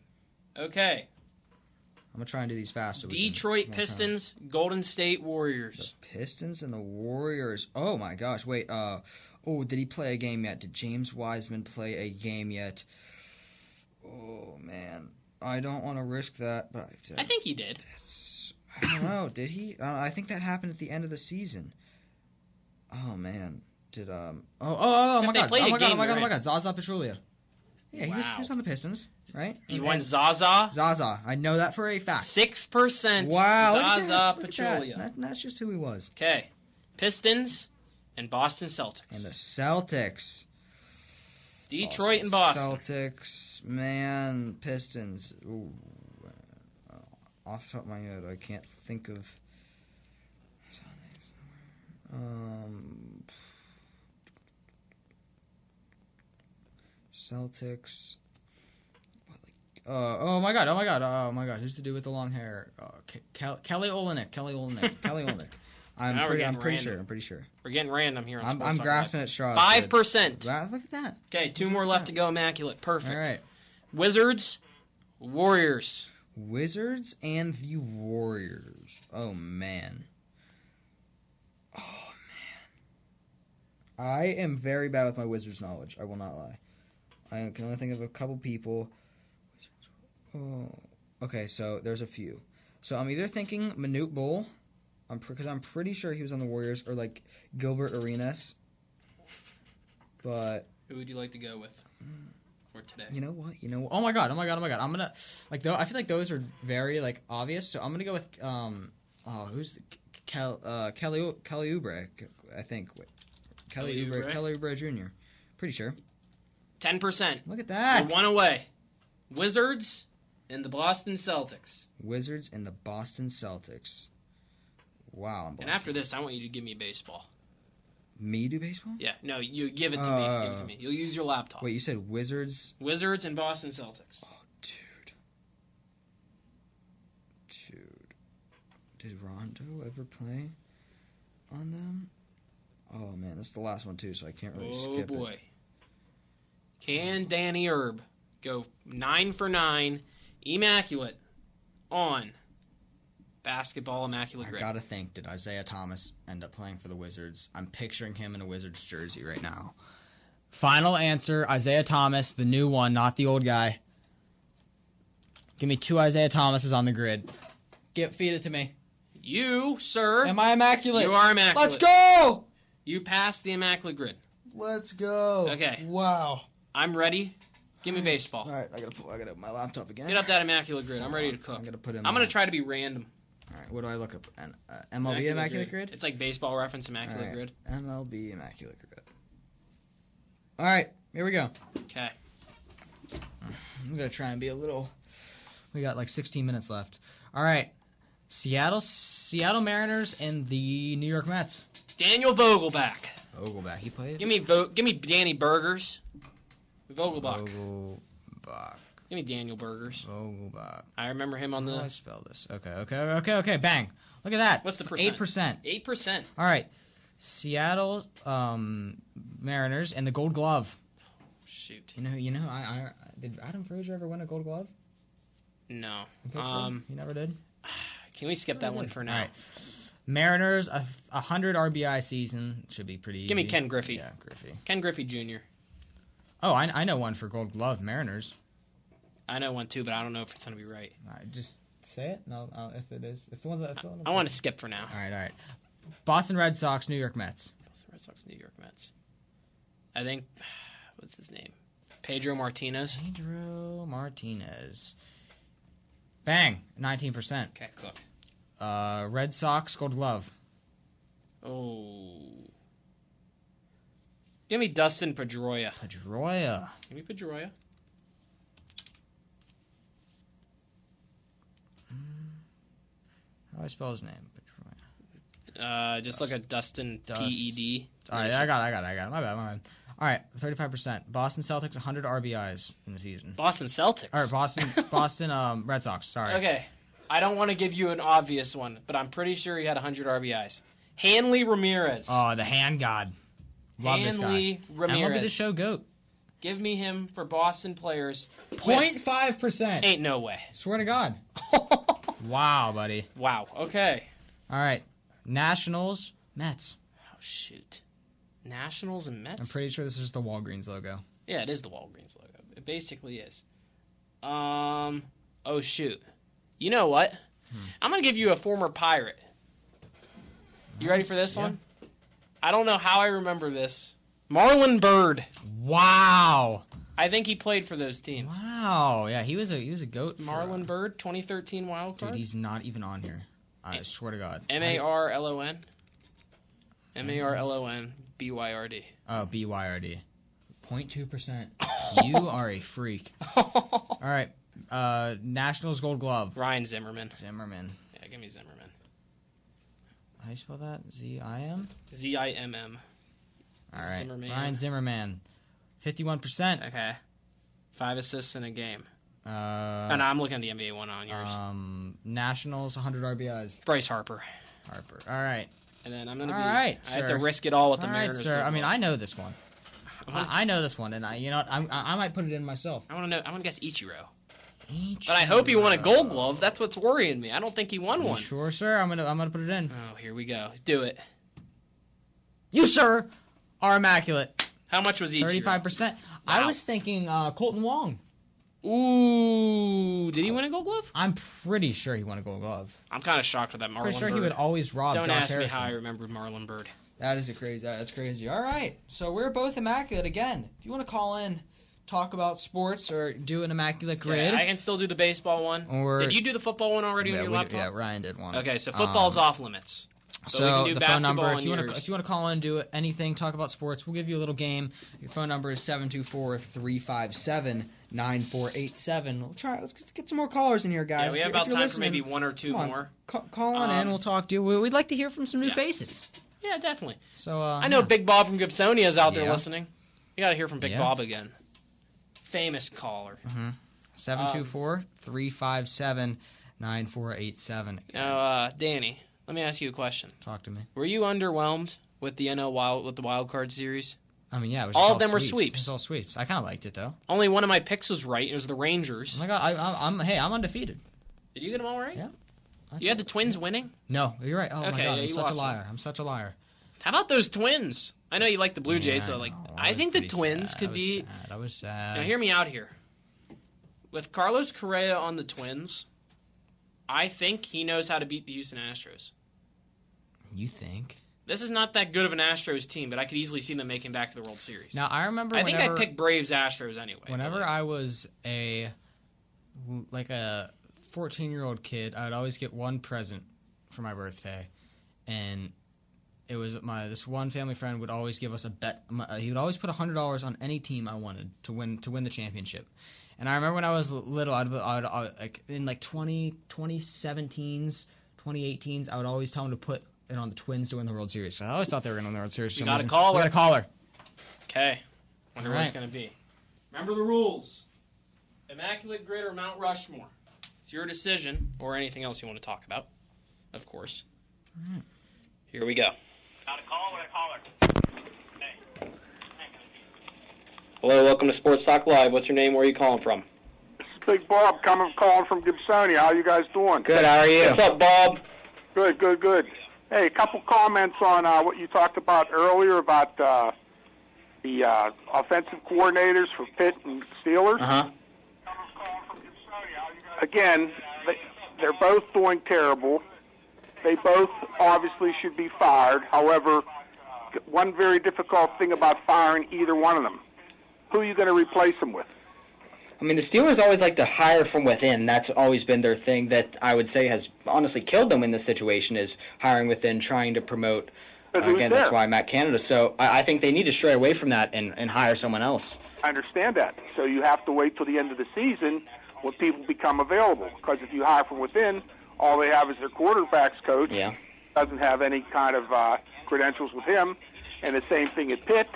Okay. I'm going to try and do these fast. So Detroit Pistons, Golden State Warriors. The Pistons and the Warriors. Oh, my gosh. Wait. Did he play a game yet? Did James Wiseman play a game yet? Oh, man. I don't want to risk that. But I think he did. I don't know. Did he? I think that happened at the end of the season. Oh, man. Did, my God. Zaza Pachulia. Yeah, he was on the Pistons, right? You went Zaza? Zaza. I know that for a fact. 6%. Wow. Zaza Pachulia. That's just who he was. Okay. Pistons and Boston Celtics. And the Celtics. Detroit and Boston. Celtics. Man, Pistons. Ooh. Off the top of my head, I can't think of... Celtics. Oh my god! Who's to do with the long hair? Kelly Olynyk. I'm pretty sure. We're getting random here. I'm grasping at straws. 5%. Look at that. Okay, 2 more left to go. Immaculate. Perfect. All right. Wizards, Warriors. Wizards and the Warriors. Oh man. I am very bad with my Wizards knowledge. I will not lie. I can only think of a couple people. Oh, okay. So there's a few. So I'm either thinking Manute Bol, because I'm pretty sure he was on the Warriors, or like Gilbert Arenas. But who would you like to go with for today? You know what? Oh my god. I'm gonna I feel like those are very obvious. So I'm gonna go with who's Kelly Oubre? I think. Kelly Oubre Jr. Pretty sure. 10%. Look at that. You're 1 away. Wizards and the Boston Celtics. Wizards and the Boston Celtics. Wow. And after this, I want you to give me baseball. Me do baseball? Yeah. No, you give it to me. Give it to me. You'll use your laptop. Wait, you said Wizards? Wizards and Boston Celtics. Oh, dude. Did Rondo ever play on them? Oh, man, this is the last one, too, so I can't really skip it. Oh, boy. Can Danny Erb go 9 for 9, immaculate, on Basketball Immaculate Grid? I gotta think, did Isaiah Thomas end up playing for the Wizards? I'm picturing him in a Wizards jersey right now. Final answer, Isaiah Thomas, the new one, not the old guy. Give me 2 Isaiah Thomases on the grid. Feed it to me. You, sir. Am I immaculate? You are immaculate. Let's go! You passed the Immaculate Grid. Let's go. Okay. Wow. I'm ready. Give me baseball. All right, I gotta open my laptop again. Get up that Immaculate Grid. I'm ready to cook. I'm gonna try to be random. All right, what do I look up? MLB Immaculate Grid? It's like Baseball Reference Immaculate Grid. MLB Immaculate Grid. All right, here we go. Okay. I'm going to try and be a little... We got like 16 minutes left. All right. Seattle Mariners and the New York Mets. Daniel Vogelbach. Vogelbach, he played? Give me Danny Burgers. Vogelbach. Vogelbach. Give me Daniel Burgers. Vogelbach. I remember him on the... How do I spell this? Okay. Bang. Look at that. What's the percent? 8%. 8%. All right. Seattle Mariners and the Gold Glove. Shoot. You know, I did Adam Frazier ever win a Gold Glove? No. He never did? Can we skip that one for now? All right. Mariners, 100 RBI season. Should be pretty easy. Give me Ken Griffey. Yeah, Griffey. Ken Griffey Jr. Oh, I know one for Gold Glove. Mariners. I know one too, but I don't know if it's going to be right. All right, just say it. No, if it is. If the ones that I want to skip for now. All right. Boston Red Sox, New York Mets. Boston Red Sox, New York Mets. I think, what's his name? Pedro Martinez. Pedro Martinez. Bang, 19%. Okay, cook. Red Sox, Gold Glove. Oh. Give me Dustin Pedroia. Pedroia. Give me Pedroia. How do I spell his name? Pedroia. Just look at Dustin, P-E-D. All right, I got it. My bad. All right, 35%. Boston Celtics, 100 RBIs in the season. Boston Celtics? All right, Boston Red Sox, sorry. Okay, I don't want to give you an obvious one, but I'm pretty sure he had 100 RBIs. Hanley Ramirez. Oh, the hand god. Love this guy. Hanley Ramirez. MLB The Show GOAT. Give me him for Boston players. 0.5%. Ain't no way. Swear to God. Wow, buddy. Wow, okay. All right, Nationals, Mets. Oh, shoot. Nationals and Mets? I'm pretty sure this is the Walgreens logo. Yeah, it is the Walgreens logo. It basically is. Oh, shoot. You know what? I'm going to give you a former Pirate. You ready for this one? I don't know how I remember this. Marlon Byrd. Wow. I think he played for those teams. Wow. Yeah, he was a goat. Marlon Byrd, 2013 wild card. Dude, he's not even on here. I swear to God. M-A-R-L-O-N? M-A-R-L-O-N-B-Y-R-D. Oh, B-Y-R-D. 0.2%. You are a freak. All right. Nationals Gold Glove. Ryan Zimmerman. Yeah, give me Zimmerman. How do you spell that? Z-I-M? Z-I-M-M. All right. Zimmerman. Ryan Zimmerman. 51%. Okay. 5 assists in a game. No, I'm looking at the NBA one on yours. Nationals, 100 RBIs. Bryce Harper. All right. And then I'm going to All right, I have to risk it all with the all Mariners. Right, sir. I mean, I know this one. I know this one, and I might put it in myself. I want to guess Ichiro. But I hope he won a Gold Glove. That's what's worrying me. I don't think he won one. Sure, sir. I'm gonna put it in. Oh, here we go. Do it. You, sir, are immaculate. How much was Ichiro? 35%. Wow. I was thinking Colton Wong. Ooh, did he win a Gold Glove? I'm pretty sure he won a Gold Glove. I'm kind of shocked with that Marlon Pretty sure Byrd. he would always rob Don't Josh ask Harrison. me how I remembered Marlon Byrd. That's crazy. All right, so we're both immaculate again. If you want to call in, talk about sports, or do an immaculate grid. Yeah, I can still do the baseball one. Did you do the football one already on your laptop? Yeah, Ryan did one. Okay, so football's off limits. So we can do the phone number, if you yours. want to call in, do anything, talk about sports, we'll give you a little game. Your phone number is 724-357-9487. Let's get some more callers in here, guys. Yeah, we have about time for maybe one or two more. Call on in, we'll talk to you. We'd like to hear from some new faces. Yeah, definitely. So I know Big Bob from Gibsonia is out there Yeah. listening. You got to hear from Big Bob again. Famous caller. 724-357-9487. Now, Danny, let me ask you a question. Talk to me. Were you underwhelmed with the wild card series? I mean, yeah, it was all just of them were sweeps. sweeps. It was all sweeps. I kind of liked it though. Only one of my picks was right. It was the Rangers. Oh my God, I'm undefeated. Did you get them all right? Yeah. You had the Twins winning? No, you're right. Oh my Okay, God, yeah, I'm you such a lost liar. I'm such a liar. How about those Twins? I know you like the Blue Jays, so I think the pretty Twins sad. could be. I was sad. Now hear me out here. With Carlos Correa on the Twins, I think he knows how to beat the Houston Astros. You think? This is not that good of an Astros team, but I could easily see them making back to the World Series. Now I remember. I think I picked Braves Astros anyway. Whenever I was a 14-year-old kid, I would always get one present for my birthday, and it was this one family friend would always give us a bet. He would always put $100 on any team I wanted to win the championship. And I remember when I was little, I'd like in like 2017s, 2018s, I would always tell him to put it on the Twins to win the World Series. So I always thought they were going to win the World Series. We got a caller. We got a caller. Okay. Wonder what it's going to be. Remember the rules. Immaculate Grid or Mount Rushmore. It's your decision, or anything else you want to talk about, of course. Right. Here we go. Got a caller. Hello, welcome to Sports Talk Live. What's your name? Where are you calling from? This is Big Bob calling from Gibsonia. How you guys doing? Good, how are you? What's up, Bob? Good. Hey, a couple comments on what you talked about earlier about the offensive coordinators for Pitt and Steelers. Uh-huh. Again, they're both doing terrible. They both obviously should be fired. However, one very difficult thing about firing either one of them, who are you going to replace them with? I mean, the Steelers always like to hire from within. That's always been their thing that I would say has honestly killed them in this situation, is hiring within, trying to promote. Again, that's why I'm at Canada. So I think they need to stray away from that and hire someone else. I understand that. So you have to wait till the end of the season when people become available. Because if you hire from within, all they have is their quarterbacks coach. Yeah. Doesn't have any kind of credentials with him. And the same thing at Pitt.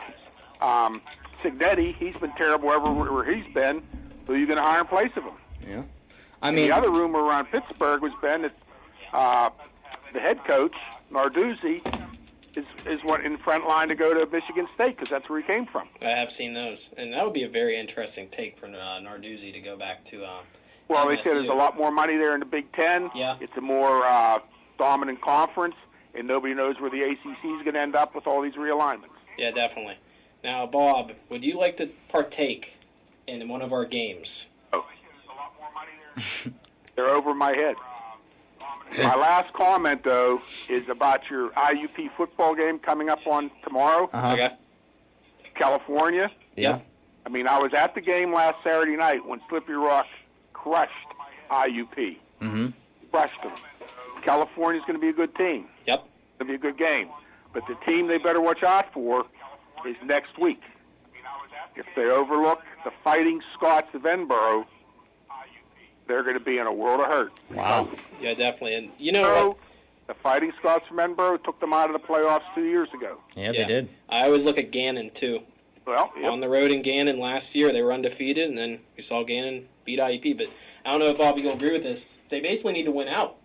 Signetti, he's been terrible everywhere he's been. Who are you going to hire in place of him? Yeah. And the other rumor around Pittsburgh was, Ben, that the head coach, Narduzzi, is what in front line to go to Michigan State because that's where he came from. I have seen those. And that would be a very interesting take for Narduzzi to go back to Well, MSU. they said there's a lot more money there in the Big Ten. Yeah. It's a more dominant conference, and nobody knows where the ACC is going to end up with all these realignments. Yeah, definitely. Now, Bob, would you like to partake in one of our games? Oh. They're over my head. My last comment, though, is about your IUP football game coming up on tomorrow. Okay. California. Yeah. I mean, I was at the game last Saturday night when Slippery Rock crushed IUP. Mm-hmm. Crushed them. California's going to be a good team. Yep. It's going to be a good game. But the team they better watch out for is next week. If they overlook the Fighting Scots of Edinburgh, they're going to be in a world of hurt. Wow. Yeah, definitely. And you know what? The Fighting Scots from Edinburgh took them out of the playoffs 2 years ago. Yeah, they did. I always look at Gannon, too. Well, On the road in Gannon last year, they were undefeated, and then we saw Gannon beat IUP. But I don't know if, Bob, you'll agree with this. They basically need to win out,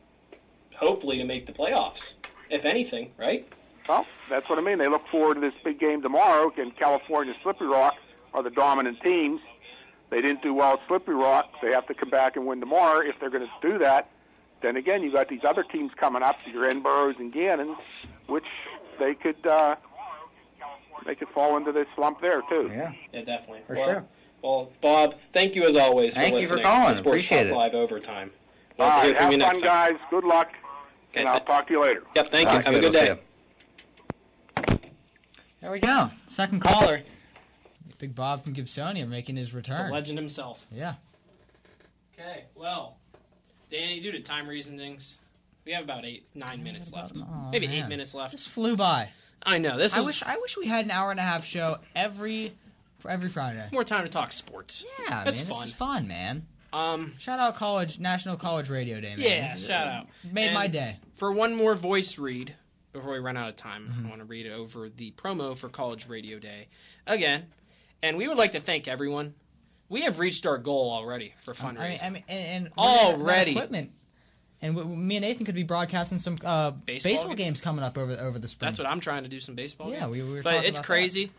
hopefully, to make the playoffs, if anything, right? Well, that's what I mean. They look forward to this big game tomorrow, and California Slippery Rock are the dominant teams. They didn't do well at Slippery Rock. They have to come back and win tomorrow. If they're going to do that, then again, you've got these other teams coming up, your Edinburghs and Gannons, which they could fall into this slump there, too. Yeah. Yeah, definitely. For sure. Well, Bob, thank you as always Thank for you for listening calling. to Sports Appreciate Talk it. Live Overtime. All We'll right, hear from have you fun, next time. guys. Good luck, and I'll talk to you later. Yep, thank you. Sounds Have a good We'll day. see you. There we go. Second caller. Big Bob from Gibsonia making his return. The legend himself. Yeah. Okay, well, Danny, due to time reasons, we have about 9 minutes left. Oh, Maybe man. 8 minutes left. This flew by. I know. I wish we had an hour and a half show every Friday. More time to talk sports. Yeah, That's man. fun. This is fun, man. Shout out National College Radio Day, man. Yeah, shout out. Made my day. For one more voice read, before we run out of time, I want to read over the promo for College Radio Day again. And we would like to thank everyone. We have reached our goal already for fundraising. I mean, and already. Equipment. And me and Nathan could be broadcasting some baseball games coming up over the spring. That's what I'm trying to do, some baseball games. Yeah, we were But talking it's about crazy. that.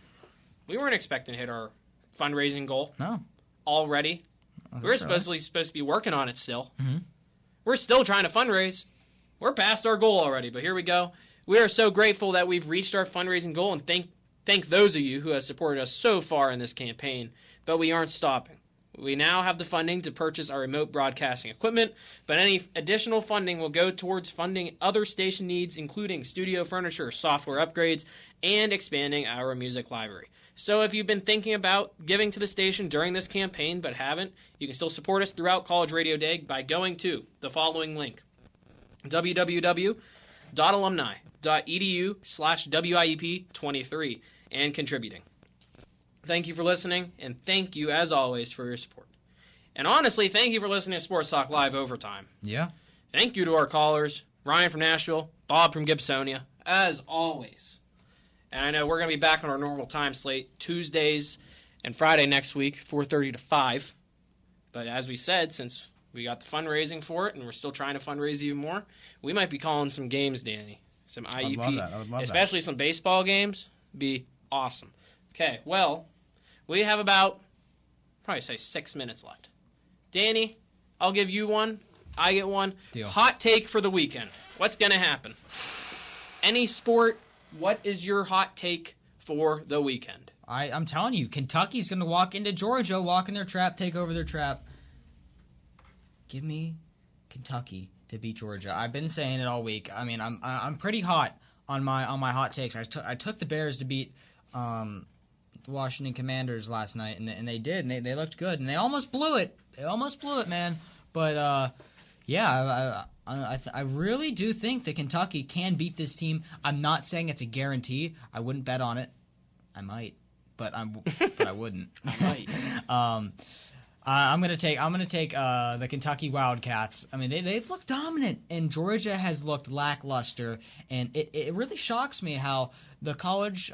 We weren't expecting to hit our fundraising goal. No. Already. That's We're right. supposed to be working on it still. Mm-hmm. We're still trying to fundraise. We're past our goal already, but here we go. We are so grateful that we've reached our fundraising goal, and thank those of you who have supported us so far in this campaign. But we aren't stopping. We now have the funding to purchase our remote broadcasting equipment, but any additional funding will go towards funding other station needs, including studio furniture, software upgrades, and expanding our music library. So if you've been thinking about giving to the station during this campaign but haven't, you can still support us throughout College Radio Day by going to the following link. www.alumni.edu/WIUP23 and contributing. Thank you for listening, and thank you, as always, for your support. And honestly, thank you for listening to Sports Talk Live Overtime. Yeah. Thank you to our callers, Ryan from Nashville, Bob from Gibsonia, as always. And I know we're going to be back on our normal time slate, Tuesdays and Friday next week, 4:30 to 5. But as we said, since we got the fundraising for it, and we're still trying to fundraise even more, we might be calling some games, Danny. Some IUP. I would love that. Especially some baseball games. Be awesome. Okay, well, we have about, probably say 6 minutes left. Danny, I'll give you one. I get one. Deal. Hot take for the weekend. What's going to happen? Any sport, what is your hot take for the weekend? I'm telling you, Kentucky's going to walk into Georgia, walk in their trap, take over their trap. Give me Kentucky to beat Georgia. I've been saying it all week. I mean, I'm pretty hot on my hot takes. I took the Bears to beat the Washington Commanders last night, and they did, and they looked good, and they almost blew it. They almost blew it, man. But yeah, I really do think that Kentucky can beat this team. I'm not saying it's a guarantee. I wouldn't bet on it. I might, but I wouldn't. I might. I'm gonna take the Kentucky Wildcats. I mean, they've looked dominant, and Georgia has looked lackluster, and it really shocks me how the college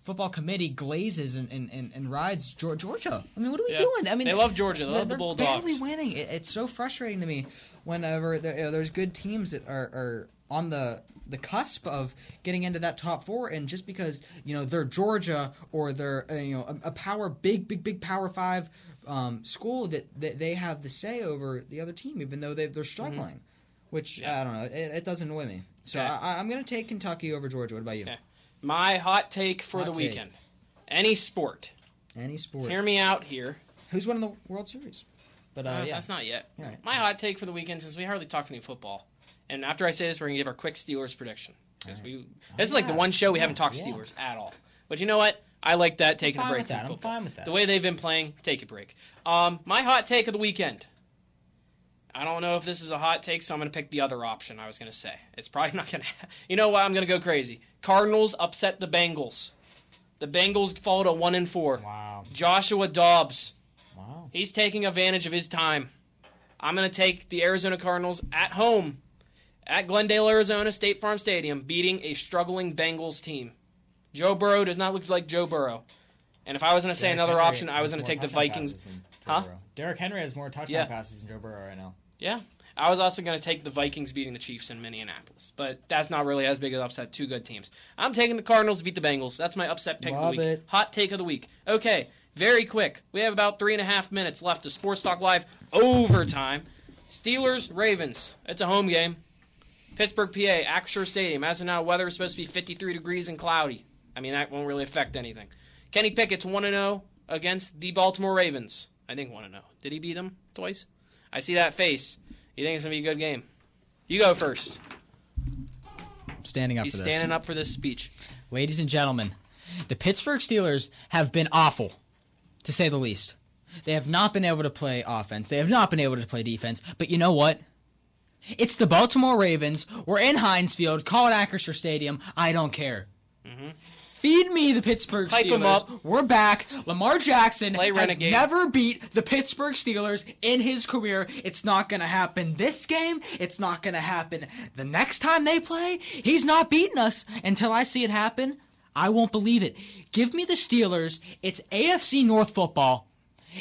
football committee glazes and rides Georgia. I mean, what are we doing? I mean, they love Georgia. They love the Bulldogs. They're barely winning. It's so frustrating to me whenever there's good teams that are on the cusp of getting into that top four, and just because they're Georgia or they're a big Power 5 school that they have the say over the other team, even though they're struggling. Which I don't know. It doesn't annoy me. So I'm going to take Kentucky over Georgia. What about you? Okay. My hot take for the weekend. Any sport. Any sport. Hear me out here. Who's winning the World Series? But that's not yet. All right. My hot take for the weekend, since we hardly talked any football, and after I say this, we're going to give our quick Steelers prediction. This is like the one show we haven't talked Steelers at all. But you know what? I like that, taking a break from football. I'm fine with that. The way they've been playing, take a break. My hot take of the weekend. I don't know if this is a hot take, so I'm going to pick the other option I was going to say. It's probably not going to... You know what? I'm going to go crazy. Cardinals upset the Bengals. The Bengals fall to 1-4. Wow. Joshua Dobbs. Wow. He's taking advantage of his time. I'm going to take the Arizona Cardinals at home at Glendale, Arizona, State Farm Stadium, beating a struggling Bengals team. Joe Burrow does not look like Joe Burrow. And if I was going to say another option, I was going to take the Vikings. Derrick Henry has more touchdown passes than Joe Burrow right now. Yeah. I was also going to take the Vikings beating the Chiefs in Minneapolis. But that's not really as big an upset. Two good teams. I'm taking the Cardinals to beat the Bengals. That's my upset pick of the week. Hot take of the week. Okay, very quick. We have about 3.5 minutes left of Sports Talk Live overtime. Steelers, Ravens. It's a home game. Pittsburgh, PA, Acrisure Stadium. As of now, weather is supposed to be 53 degrees and cloudy. I mean, that won't really affect anything. Kenny Pickett's 1-0 against the Baltimore Ravens. I think 1-0. Did he beat them twice? I see that face. You think it's going to be a good game? You go first. Standing up He's for this. He's standing up for this speech. Ladies and gentlemen, the Pittsburgh Steelers have been awful, to say the least. They have not been able to play offense. They have not been able to play defense. But you know what? It's the Baltimore Ravens. We're in Heinz Field. Call it Acrisure Stadium. I don't care. Mm-hmm. Feed me the Pittsburgh Steelers. Hype them up. We're back. Lamar Jackson has Renegade. never beat the Pittsburgh Steelers in his career. It's not going to happen this game. It's not going to happen the next time they play. He's not beating us until I see it happen. I won't believe it. Give me the Steelers. It's AFC North football.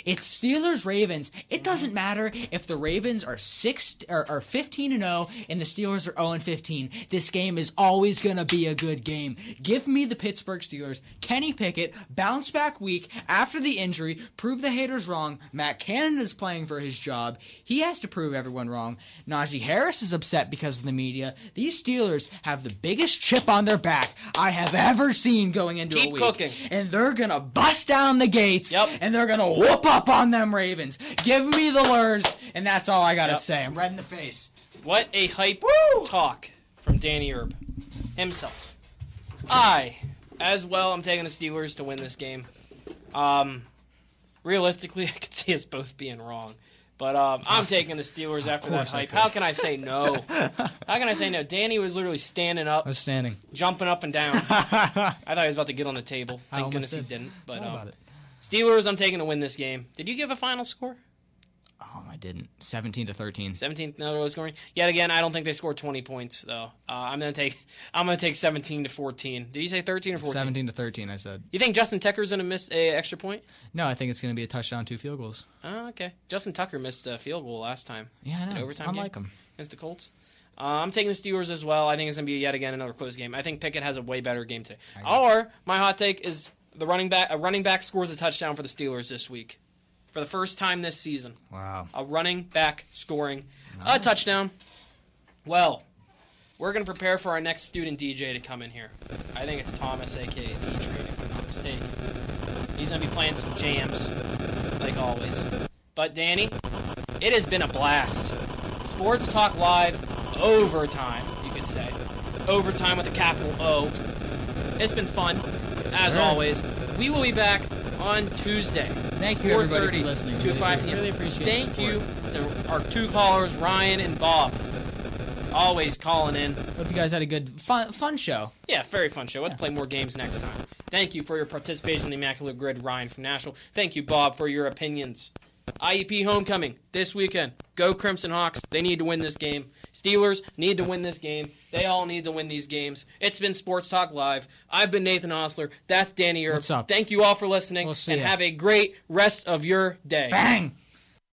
It's Steelers-Ravens. It doesn't matter if the Ravens are 15-0 and the Steelers are 0-15. This game is always going to be a good game. Give me the Pittsburgh Steelers. Kenny Pickett, bounce back week after the injury, prove the haters wrong. Matt Canada is playing for his job. He has to prove everyone wrong. Najee Harris is upset because of the media. These Steelers have the biggest chip on their back I have ever seen going into a week. Keep cooking. And they're going to bust down the gates. And they're going to whoop up on them Ravens. Give me the Lurs, and that's all I gotta say. I'm red in the face. What a hype talk from Danny Erb himself. As well, I'm taking the Steelers to win this game. Realistically, I could see us both being wrong. But I'm taking the Steelers after that hype. How can I say no? How can I say no? Danny was literally standing up. I was standing. Jumping up and down. I thought he was about to get on the table. Thank goodness he didn't. But Steelers, I'm taking to win this game. Did you give a final score? Oh, I didn't. 17-13. 17. No scoring. Yet again, I don't think they scored 20 points though. I'm gonna take 17-14. Did you say 13 or 14? 17-13. I said. You think Justin Tucker's gonna miss a extra point? No, I think it's gonna be a touchdown, 2 field goals. Oh, okay. Justin Tucker missed a field goal last time. Yeah, I know. Overtime unlike him against the Colts. I'm taking the Steelers as well. I think it's gonna be yet again another close game. I think Pickett has a way better game today. Or my hot take is a running back scores a touchdown for the Steelers this week. For the first time this season. Wow. A running back scoring a touchdown. Well, we're going to prepare for our next student DJ to come in here. I think it's Thomas, a.k.a. T-Train, if I'm not mistaken. He's going to be playing some jams, like always. But, Danny, it has been a blast. Sports Talk Live overtime, you could say. Overtime with a capital O. It's been fun, as always. We will be back on Tuesday. Thank you, everybody, for listening. To 5 p.m. Really appreciate it. Thank you to our 2 callers, Ryan and Bob. Always calling in. Hope you guys had a good, fun show. Yeah, very fun show. Let's play more games next time. Thank you for your participation in the Immaculate Grid, Ryan from Nashville. Thank you, Bob, for your opinions. IUP homecoming this weekend. Go Crimson Hawks. They need to win this game. Steelers need to win this game. They all need to win these games. It's been Sports Talk Live. I've been Nathan Osler. That's Danny Earp. What's up? Thank you all for listening. We'll see and ya. have a great rest of your day. Bang!